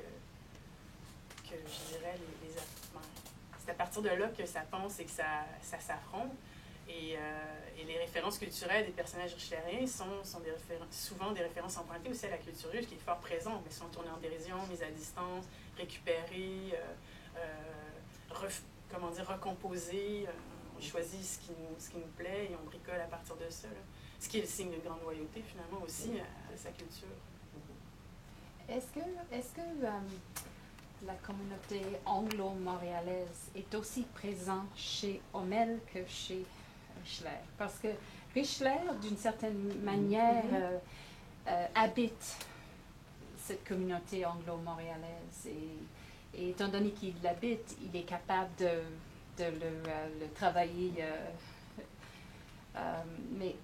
je dirais, c'est à partir de là que ça pense et que ça s'affronte. Et les références culturelles des personnages richlériens sont souvent des références empruntées aussi à la culture juive, qui est fort présente, mais sont tournées en dérision, mises à distance, récupérées, recomposées. on choisit ce qui nous plaît et on bricole à partir de ça. Là. Ce qui est le signe de grande loyauté, finalement, aussi à sa culture. Est-ce que la communauté anglo-montréalaise est aussi présente chez Hommel que chez Richler? Parce que Richler, d'une certaine manière, habite cette communauté anglo-montréalaise. Et étant donné qu'il l'habite, il est capable de le travailler. Mais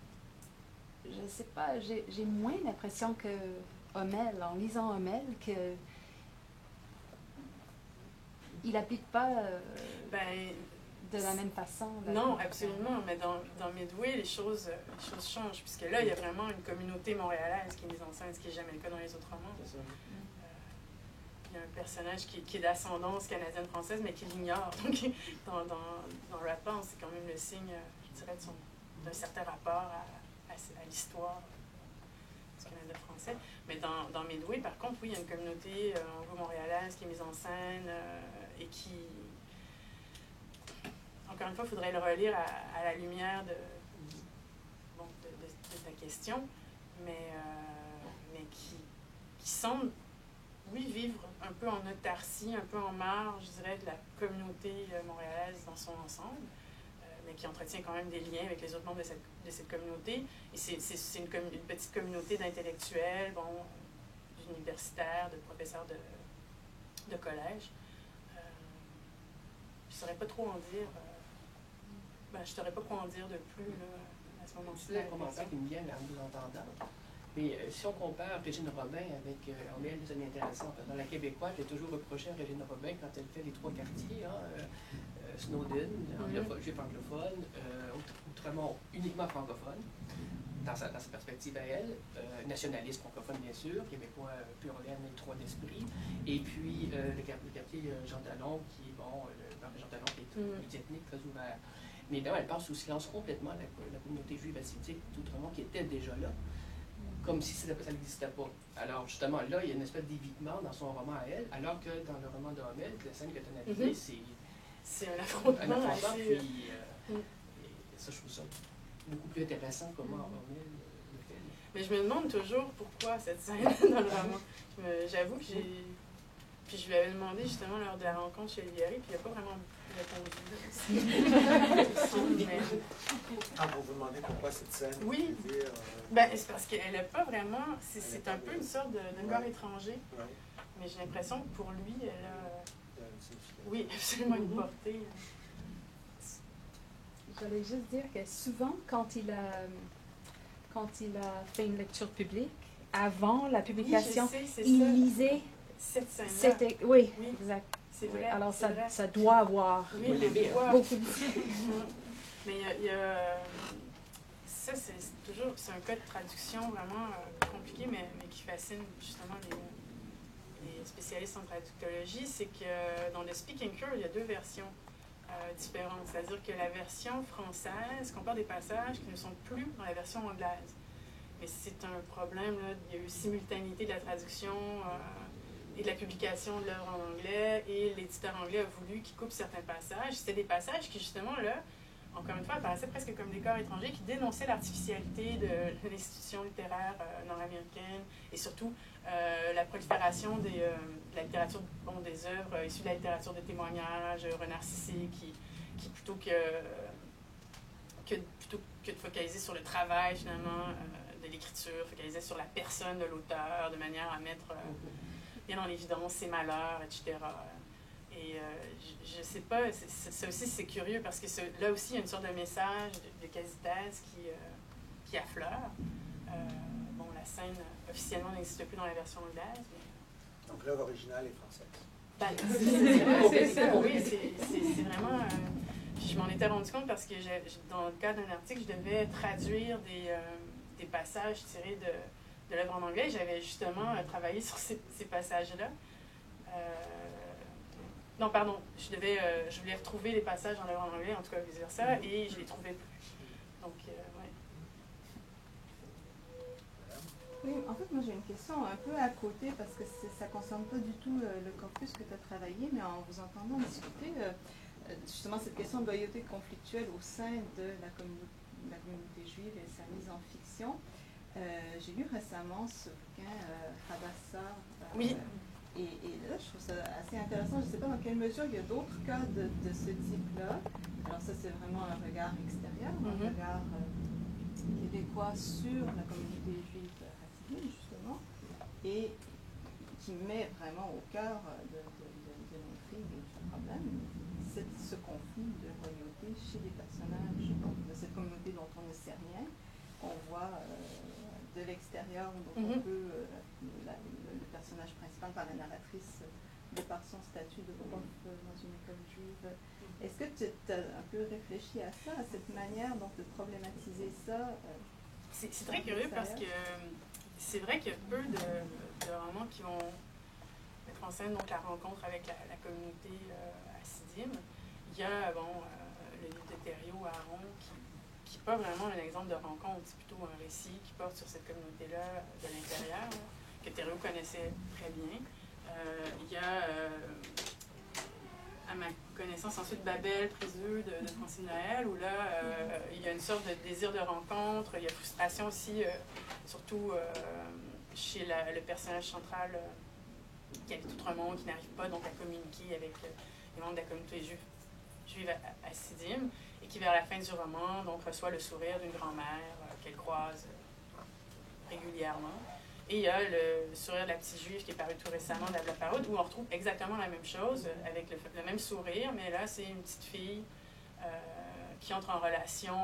je ne sais pas, j'ai moins l'impression que Hommel, en lisant Hommel, que il n'habite pas de la même façon. Non, absolument, mais dans Midway, les choses changent, puisque là, il y a vraiment une communauté montréalaise qui est mise en scène, ce qui n'est jamais le cas dans les autres romans. Il y a un personnage qui est d'ascendance canadienne-française, mais qui l'ignore. Donc, dans Ratband, c'est quand même le signe, je dirais, d'un certain rapport à l'histoire du Canada français. Mais dans Midway, par contre, oui, il y a une communauté anglo-montréalaise qui est mise en scène et qui... Encore une fois, il faudrait le relire à la lumière de ta question, mais qui semble, oui, vivre un peu en autarcie, un peu en marge, je dirais, de la communauté montréalaise dans son ensemble, mais qui entretient quand même des liens avec les autres membres de cette communauté. Et c'est une petite communauté d'intellectuels, d'universitaires, de professeurs de collège. Je ne saurais pas trop en dire. Je ne saurais pas quoi en dire de plus là, à ce moment-ci. C'est un commentaire qui me vient en vous entendant. Mais si on compare Régine Robin avec Hommel, c'est intéressant. Dans la québécoise, j'ai toujours reproché à Régine Robin quand elle fait les trois quartiers, Snowden, juif anglophone, Outremont uniquement francophone, dans sa perspective à elle, nationaliste francophone bien sûr, québécois pur laine et trois d'esprit, et puis le quartier Jean Talon, qui est Jean Talon qui est multiethnique, très ouvert. Mais là, elle passe sous silence complètement la communauté juive asiatique d'Outremont qui était déjà là, comme si ça n'existait pas. Alors justement, là, il y a une espèce d'évitement dans son roman à elle, alors que dans le roman de Hommel, la scène que tu as naviguée, c'est un affrontement. Puis, ça, je trouve ça beaucoup plus intéressant comment Hommel le fait. Mais je me demande toujours pourquoi cette scène dans le roman. J'avoue que j'ai... Puis je lui avais demandé justement lors de la rencontre chez Liari, puis il n'a pas vraiment répondu. Vous vous demandez pourquoi cette scène? Oui. C'est parce qu'elle n'a pas vraiment... C'est un peu une sorte de corps étranger. Ouais. Mais j'ai l'impression que pour lui, elle a... Oui, absolument une portée. J'allais juste dire que souvent, quand il a fait une lecture publique, avant la publication, il lisait cette scène-là. Oui, exact. C'est vrai. Alors, ça doit avoir beaucoup de... Mais il y a... Ça, c'est un cas de traduction vraiment compliqué, mais qui fascine justement les spécialistes en traductologie. C'est que dans le Speak and Cure, il y a deux versions différentes. C'est-à-dire que la version française compare des passages qui ne sont plus dans la version anglaise. Mais c'est un problème, là. Il y a eu simultanéité de la traduction et de la publication de l'œuvre en anglais, et l'éditeur anglais a voulu qu'il coupe certains passages. C'était des passages qui, justement, là, encore une fois, apparaissaient presque comme des corps étrangers qui dénonçaient l'artificialité de l'institution littéraire nord-américaine et surtout la prolifération de la littérature, des œuvres issues de la littérature de témoignage, Renard Cissé, qui plutôt que de focaliser sur le travail, finalement, de l'écriture, focalisait sur la personne de l'auteur, de manière à mettre bien en évidence ses malheurs, etc. Et je ne sais pas, ça aussi c'est curieux parce que là aussi il y a une sorte de message de quasi-thèse qui affleure. La scène officiellement n'existe plus dans la version anglaise. Mais... Donc l'œuvre originale est française. C'est ça, oui, c'est vraiment... je m'en étais rendu compte parce que dans le cadre d'un article, je devais traduire des passages tirés de l'œuvre en anglais. J'avais justement travaillé sur ces passages-là. Non, pardon, je voulais retrouver les passages dans l'œuvre en anglais, en tout cas vice-versa, et je les trouvais plus. Donc, ouais. Oui, en fait, moi j'ai une question un peu à côté, parce que ça ne concerne pas du tout le corpus que tu as travaillé, mais en vous entendant discuter, justement cette question de loyauté conflictuelle au sein de la communauté juive et sa mise en fiction. J'ai lu récemment ce bouquin Hadassah. Oui. Et là, je trouve ça assez intéressant. Je ne sais pas dans quelle mesure il y a d'autres cas de ce type-là. Alors ça, c'est vraiment un regard extérieur, un regard québécois sur la communauté juive hassidienne, justement, et qui met vraiment au cœur de l'intrigue et du problème ce conflit de loyauté chez les personnages de cette communauté dont on ne sait rien. On voit de l'extérieur, donc on peut, le personnage principal par la narratrice, de par son statut de prof dans une école juive. Est-ce que tu as un peu réfléchi à ça, à cette manière donc, de problématiser ça? C'est très curieux parce que c'est vrai qu'il y a peu de romans qui vont mettre en scène donc, la rencontre avec la communauté hassidim. Il y a le livre de Thériault, Aaron, qui n'est pas vraiment un exemple de rencontre, c'est plutôt un récit qui porte sur cette communauté-là de l'intérieur, que Thériault connaissait très bien. Il y a, à ma connaissance, ensuite Babel, Priseux de Francine Noël, où là, il y a une sorte de désir de rencontre, il y a frustration aussi, surtout chez le personnage central qui habite Outremont, qui n'arrive pas donc à communiquer avec les membres de la communauté juive hassidim, et qui, vers la fin du roman, donc, reçoit le sourire d'une grand-mère qu'elle croise régulièrement. Et il y a le sourire de la petite juive qui est paru tout récemment d'Abla Paroud, où on retrouve exactement la même chose, avec le même sourire, mais là, c'est une petite fille qui entre en relation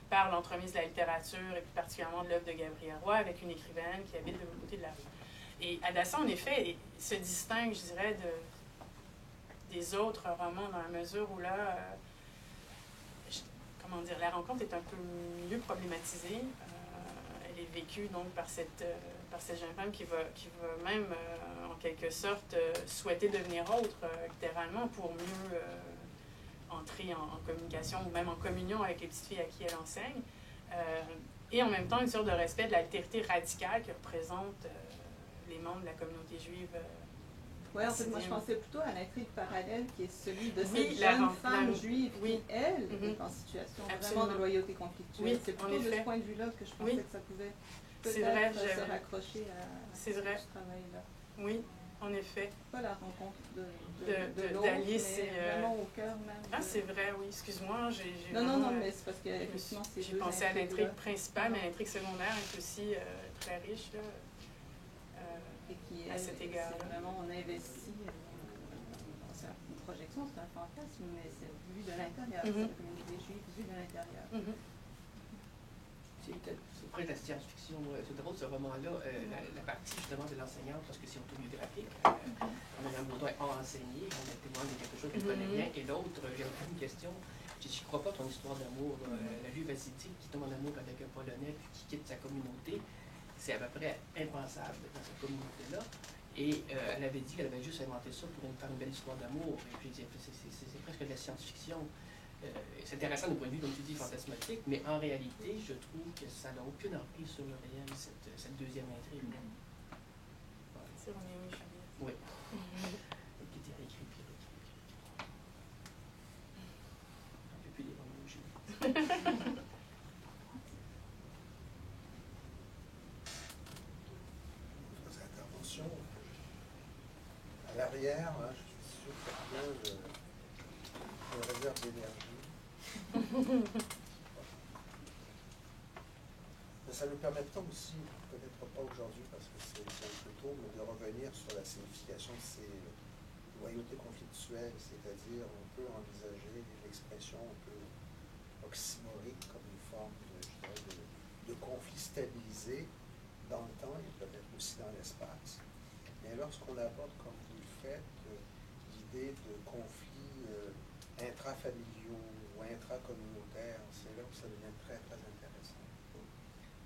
par l'entremise de la littérature, et plus particulièrement de l'œuvre de Gabrielle Roy, avec une écrivaine qui habite de l'autre côté de la rue. Et Hadassah, en effet, se distingue, je dirais, des autres romans, dans la mesure où là, comment dire, la rencontre est un peu mieux problématisée. Elle est vécue donc par cette jeune femme qui va même, en quelque sorte, souhaiter devenir autre, littéralement, pour mieux entrer en communication ou même en communion avec les petites filles à qui elle enseigne. Et en même temps, une sorte de respect de l'altérité radicale que représentent les membres de la communauté juive. Oui, en fait, moi je pensais plutôt à l'intrigue parallèle qui est celui de cette jeune femme juive qui, elle, est en situation vraiment de loyauté conflictuelle. Oui, c'est plutôt de ce point de vue-là que je pensais que ça pouvait peut-être se raccrocher à ce travail-là. Oui, en effet. Pas la rencontre de d'Alice, mais vraiment au cœur même. Ah, c'est vrai, oui, excuse-moi. Non, mais c'est parce que effectivement, c'est j'ai pensé à l'intrigue principale, mais l'intrigue secondaire est aussi très riche, là. Et qui, à cet égard, vraiment, on investit, c'est une projection, c'est un fantasme, mais c'est vu de l'intérieur, c'est la communauté juive vue de l'intérieur. C'est près de la science-fiction. C'est drôle, ce roman-là, la partie justement de l'enseignante, parce que c'est autobiographique. Mme Baudouin a enseigné, on est témoin de quelque chose qu'elle connaît bien, et l'autre, j'ai une question. Je ne crois pas ton histoire d'amour. La juive asiatique qui tombe en amour avec un Polonais puis qui quitte sa communauté, c'est à peu près impensable dans cette communauté-là. Et elle avait dit qu'elle avait juste inventé ça pour faire une belle histoire d'amour. Et puis c'est presque de la science-fiction. C'est intéressant du point de vue, comme tu dis, fantasmatique, mais en réalité, je trouve que ça n'a aucune emprise sur le réel, cette deuxième intrigue. Voilà. C'est Roméo et Juliette. Oui. Qui était réécrit, puis réécrit. On ne peut plus lire Roméo et Juliette. À l'arrière, hein, je suis sûr qu'il y a bien de réserve d'énergie. Mais ça nous permettra aussi, peut-être pas aujourd'hui parce que c'est un peu tôt, mais de revenir sur la signification de ces loyautés conflictuelles, c'est-à-dire on peut envisager l'expression un peu oxymorique comme une forme de conflit stabilisé dans le temps et peut-être aussi dans l'espace. Mais lorsqu'on aborde, comme vous le faites, l'idée de conflits intrafamiliaux ou intracommunautaires, c'est là où ça devient très, très intéressant.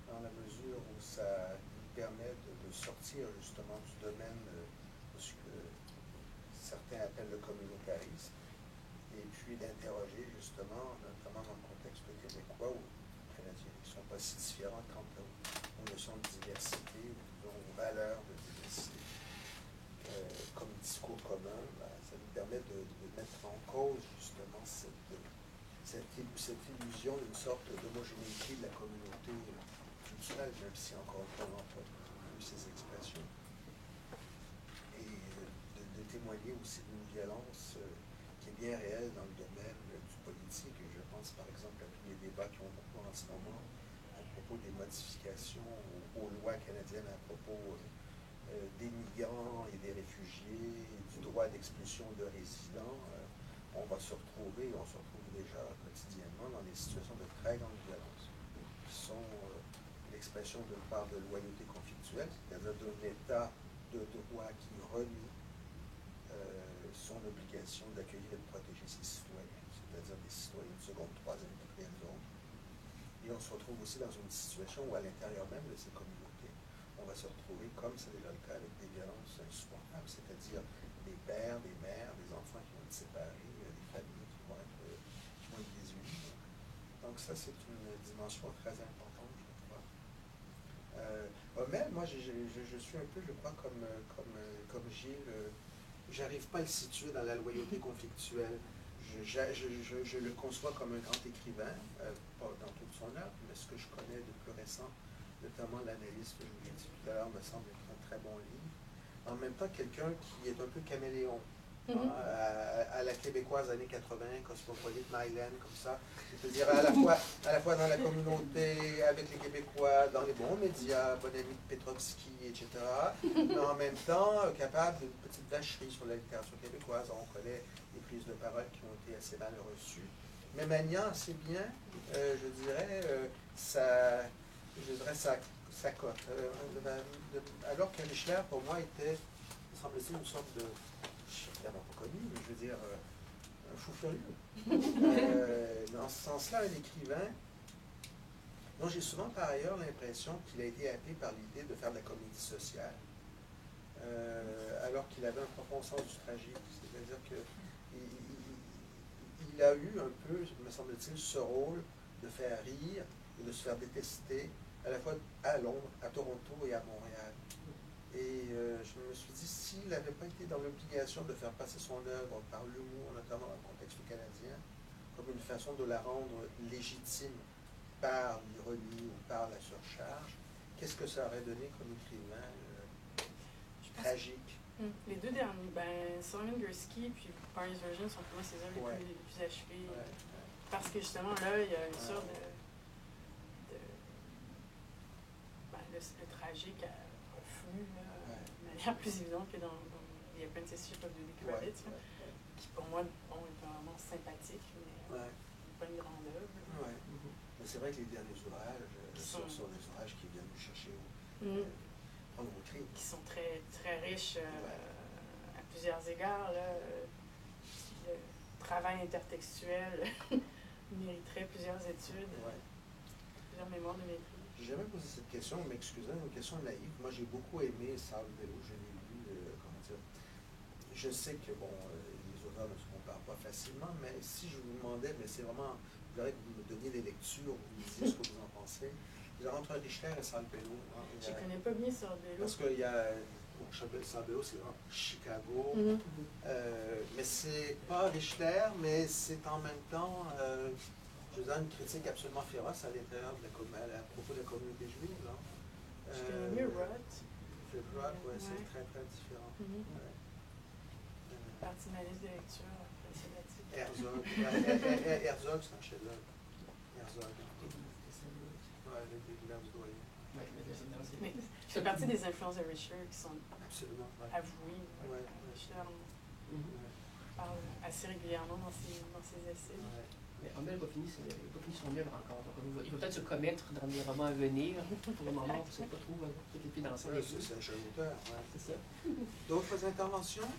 Dans la mesure où ça nous permet de sortir justement du domaine de ce que certains appellent le communautarisme, et puis d'interroger justement, notamment dans le contexte québécois ou canadien, qui ne sont pas si différents quant aux notions de diversité ou aux valeurs de diversité. Comme discours commun, ça nous permet de mettre en cause justement cette illusion d'une sorte d'homogénéité de la communauté culturelle, même si encore une fois on n'emploie plus ces expressions. Et de témoigner aussi d'une violence qui est bien réelle dans le domaine du politique. Et je pense par exemple à tous les débats qui ont beaucoup en ce moment à propos des modifications aux lois canadiennes à propos des migrants et des réfugiés, et du droit d'expulsion de résidents. On va se retrouver, on se retrouve déjà quotidiennement dans des situations de très grande violence, qui sont l'expression d'une part de loyauté conflictuelle, c'est-à-dire d'un état de droit qui renie son obligation d'accueillir et de protéger ses citoyens, c'est-à-dire des citoyens de seconde, troisième, quatrième zone. Et on se retrouve aussi dans une situation où à l'intérieur même de ces communautés, on va se retrouver, comme c'est déjà le cas, avec des violences insupportables, c'est-à-dire des pères, des mères, des enfants qui vont être séparés, des familles qui vont être désunis. Donc ça, c'est une dimension très importante, je crois. Hommel, moi, je suis un peu, je crois, comme Gilles, j'arrive pas à le situer dans la loyauté conflictuelle. Je le conçois comme un grand écrivain, pas dans toute son œuvre, mais ce que je connais de plus récent, notamment l'analyse que je vous ai dit tout à l'heure, me semble être un très bon livre. En même temps, quelqu'un qui est un peu caméléon, à la québécoise années 80, cosmopolite, Mylène, comme ça. C'est-à-dire à la fois dans la communauté, avec les Québécois, dans les bons médias, bon ami de Petrovski, etc. Mais en même temps, capable d'une petite vacherie sur la littérature québécoise. On connaît des prises de parole qui ont été assez mal reçues. Mais maniant assez bien, je dirais, sa cote. Alors que Richler, pour moi, était, semble-t-il, une sorte de, je suis évidemment pas connu, mais je veux dire, un fou furieux. Dans ce sens-là, un écrivain dont j'ai souvent par ailleurs l'impression qu'il a été happé par l'idée de faire de la comédie sociale, alors qu'il avait un profond sens du tragique. C'est-à-dire qu'il a eu un peu, me semble-t-il, ce rôle de faire rire et de se faire détester, à la fois à Londres, à Toronto et à Montréal. Et je me suis dit, s'il n'avait pas été dans l'obligation de faire passer son œuvre par l'humour, notamment dans le contexte canadien, comme une façon de la rendre légitime par l'ironie ou par la surcharge, qu'est-ce que ça aurait donné comme écrivain tragique? Les deux derniers, Simon Gursky puis Barney's Version sont pour moi ses œuvres les plus achevées. Parce que justement, là, il y a une sorte le tragique reflue de manière plus évidente que dans The Apprenticeship of Judy Kravitz, qui pour moi est vraiment sympathique, mais pas une grande œuvre. Mais c'est vrai que les derniers ouvrages sont des ouvrages qui viennent nous chercher prendre au cri. Qui sont très, très riches à plusieurs égards. Là, le travail intertextuel mériterait plusieurs études, plusieurs mémoires de maîtrise. J'ai jamais posé cette question, m'excusez, une question naïve. Moi, j'ai beaucoup aimé Saul Bellow, je l'ai lu, comment dire. Je sais que, les auteurs ne se comparent pas facilement, mais si je vous demandais, mais c'est vraiment, je voudrais que vous me donniez des lectures, vous me disiez ce que vous en pensez. Entre Richler et Saul Bellow. Je ne connais pas bien Saul Bellow. Parce qu'il y a, Saul Bellow, c'est Chicago, mais c'est pas Richler, mais c'est en même temps... je veux dire, une critique absolument féroce à l'intérieur à propos de la communauté juive. Là. Je connais mieux Roth. Roth, c'est très, très différent. Partie de ma liste de lecture précédatique. Herzog, c'est un chef-d'œuvre. Herzog. Avec les couleurs du doyen. Mais je fais partie des influences de Richler qui sont avouées. Richler parle assez régulièrement dans ses essais. Mais Hommel n'a pas fini son œuvre encore. Donc il va peut-être se commettre dans des romans à venir. Pour le moment, on ne sait pas trop toutes les finances. C'est un jeune auteur. C'est ça. D'autres interventions?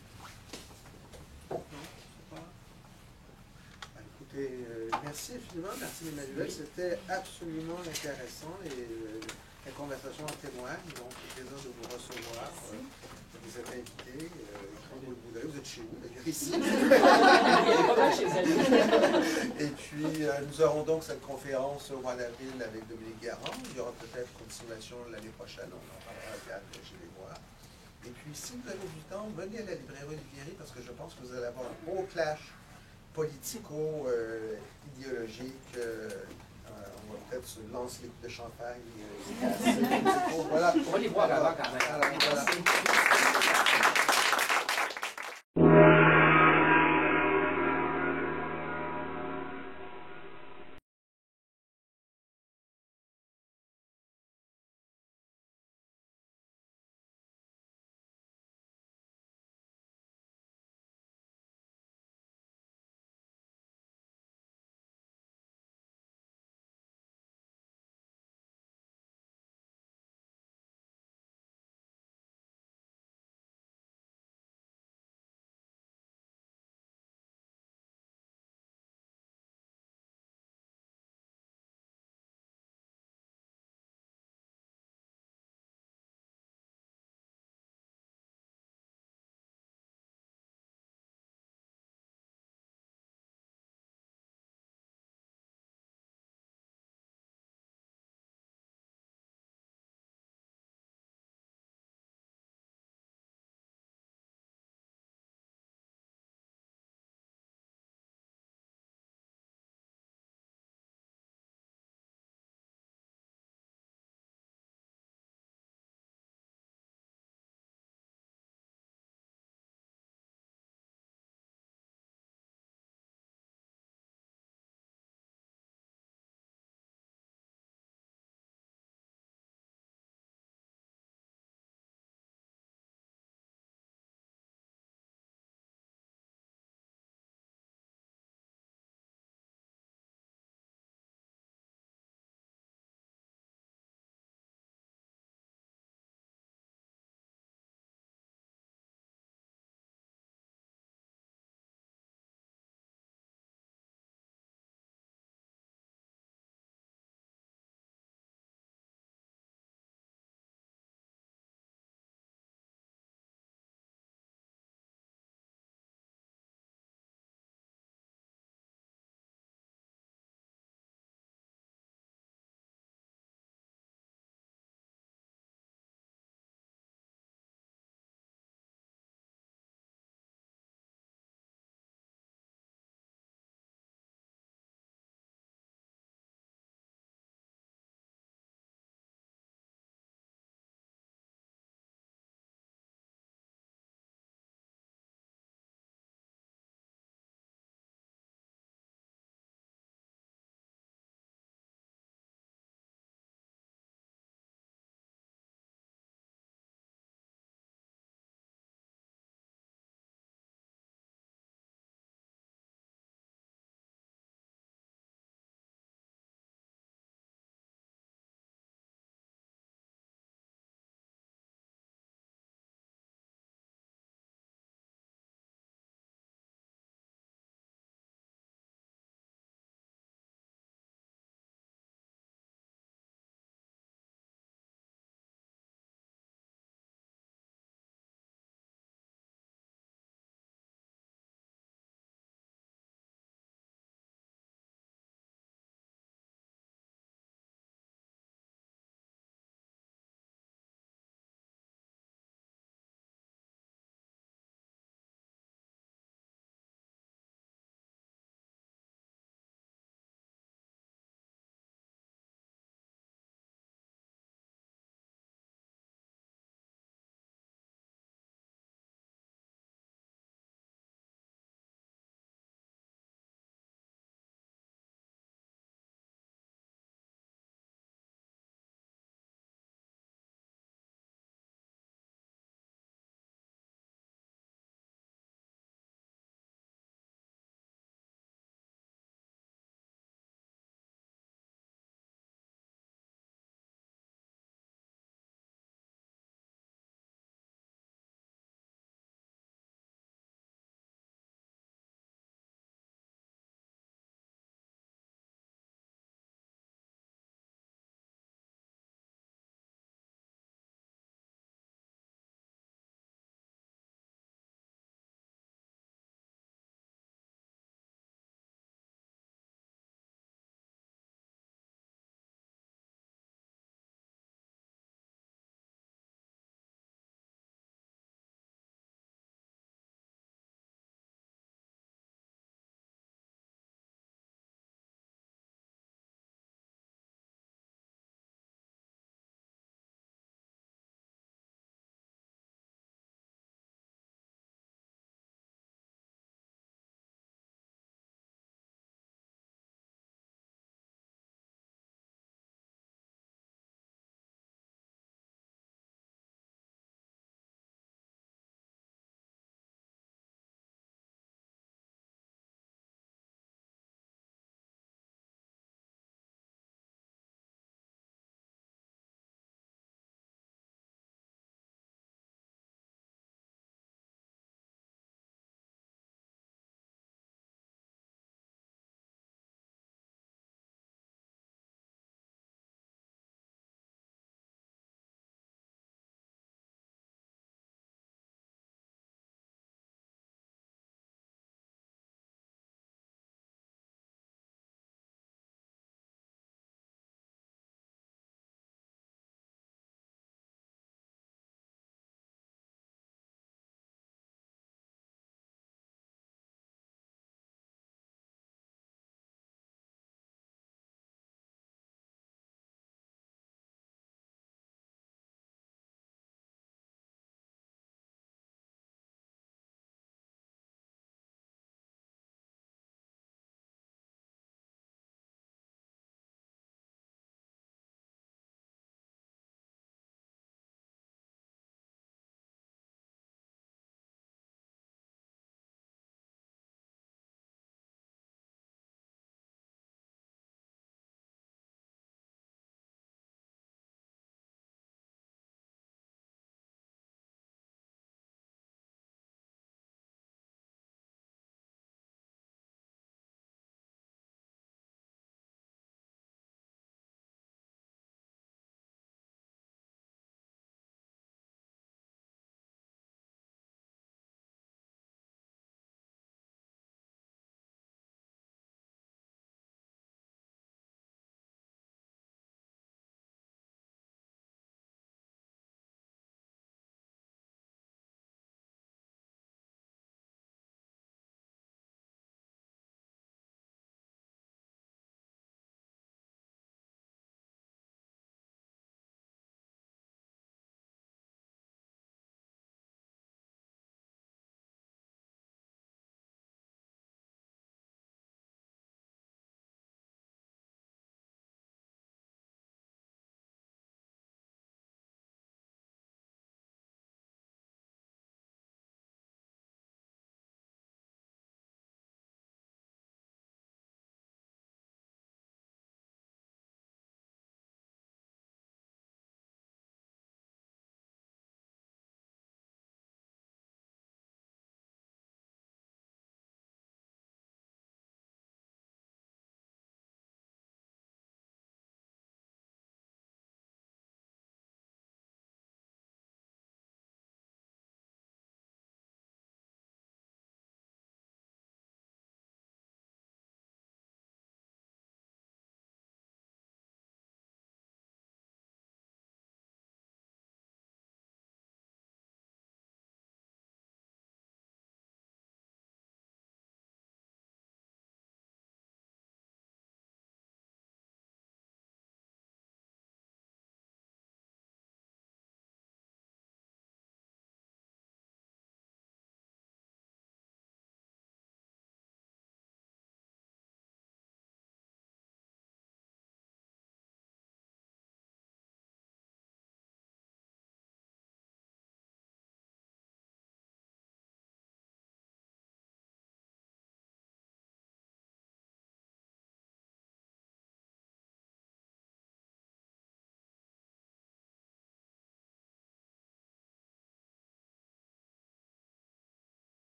Non, je sais pas. Écoutez, merci infiniment, merci Emmanuel. C'était absolument intéressant et la conversation en témoigne. Donc, c'est plaisir de vous recevoir. Vous êtes invités. Vous êtes chez vous, d'ailleurs, ici. Et puis, nous aurons donc cette conférence au mois d'avril avec Dominique Garand. Il y aura peut-être continuation l'année prochaine. On en parlera à Théâtre chez les Noirs. Et puis, si vous avez du temps, venez à la librairie Olivieri parce que je pense que vous allez avoir un beau clash politico-idéologique. On va peut-être se lancer les coups de champagne. Voilà. On va les voir avant quand même. Voilà.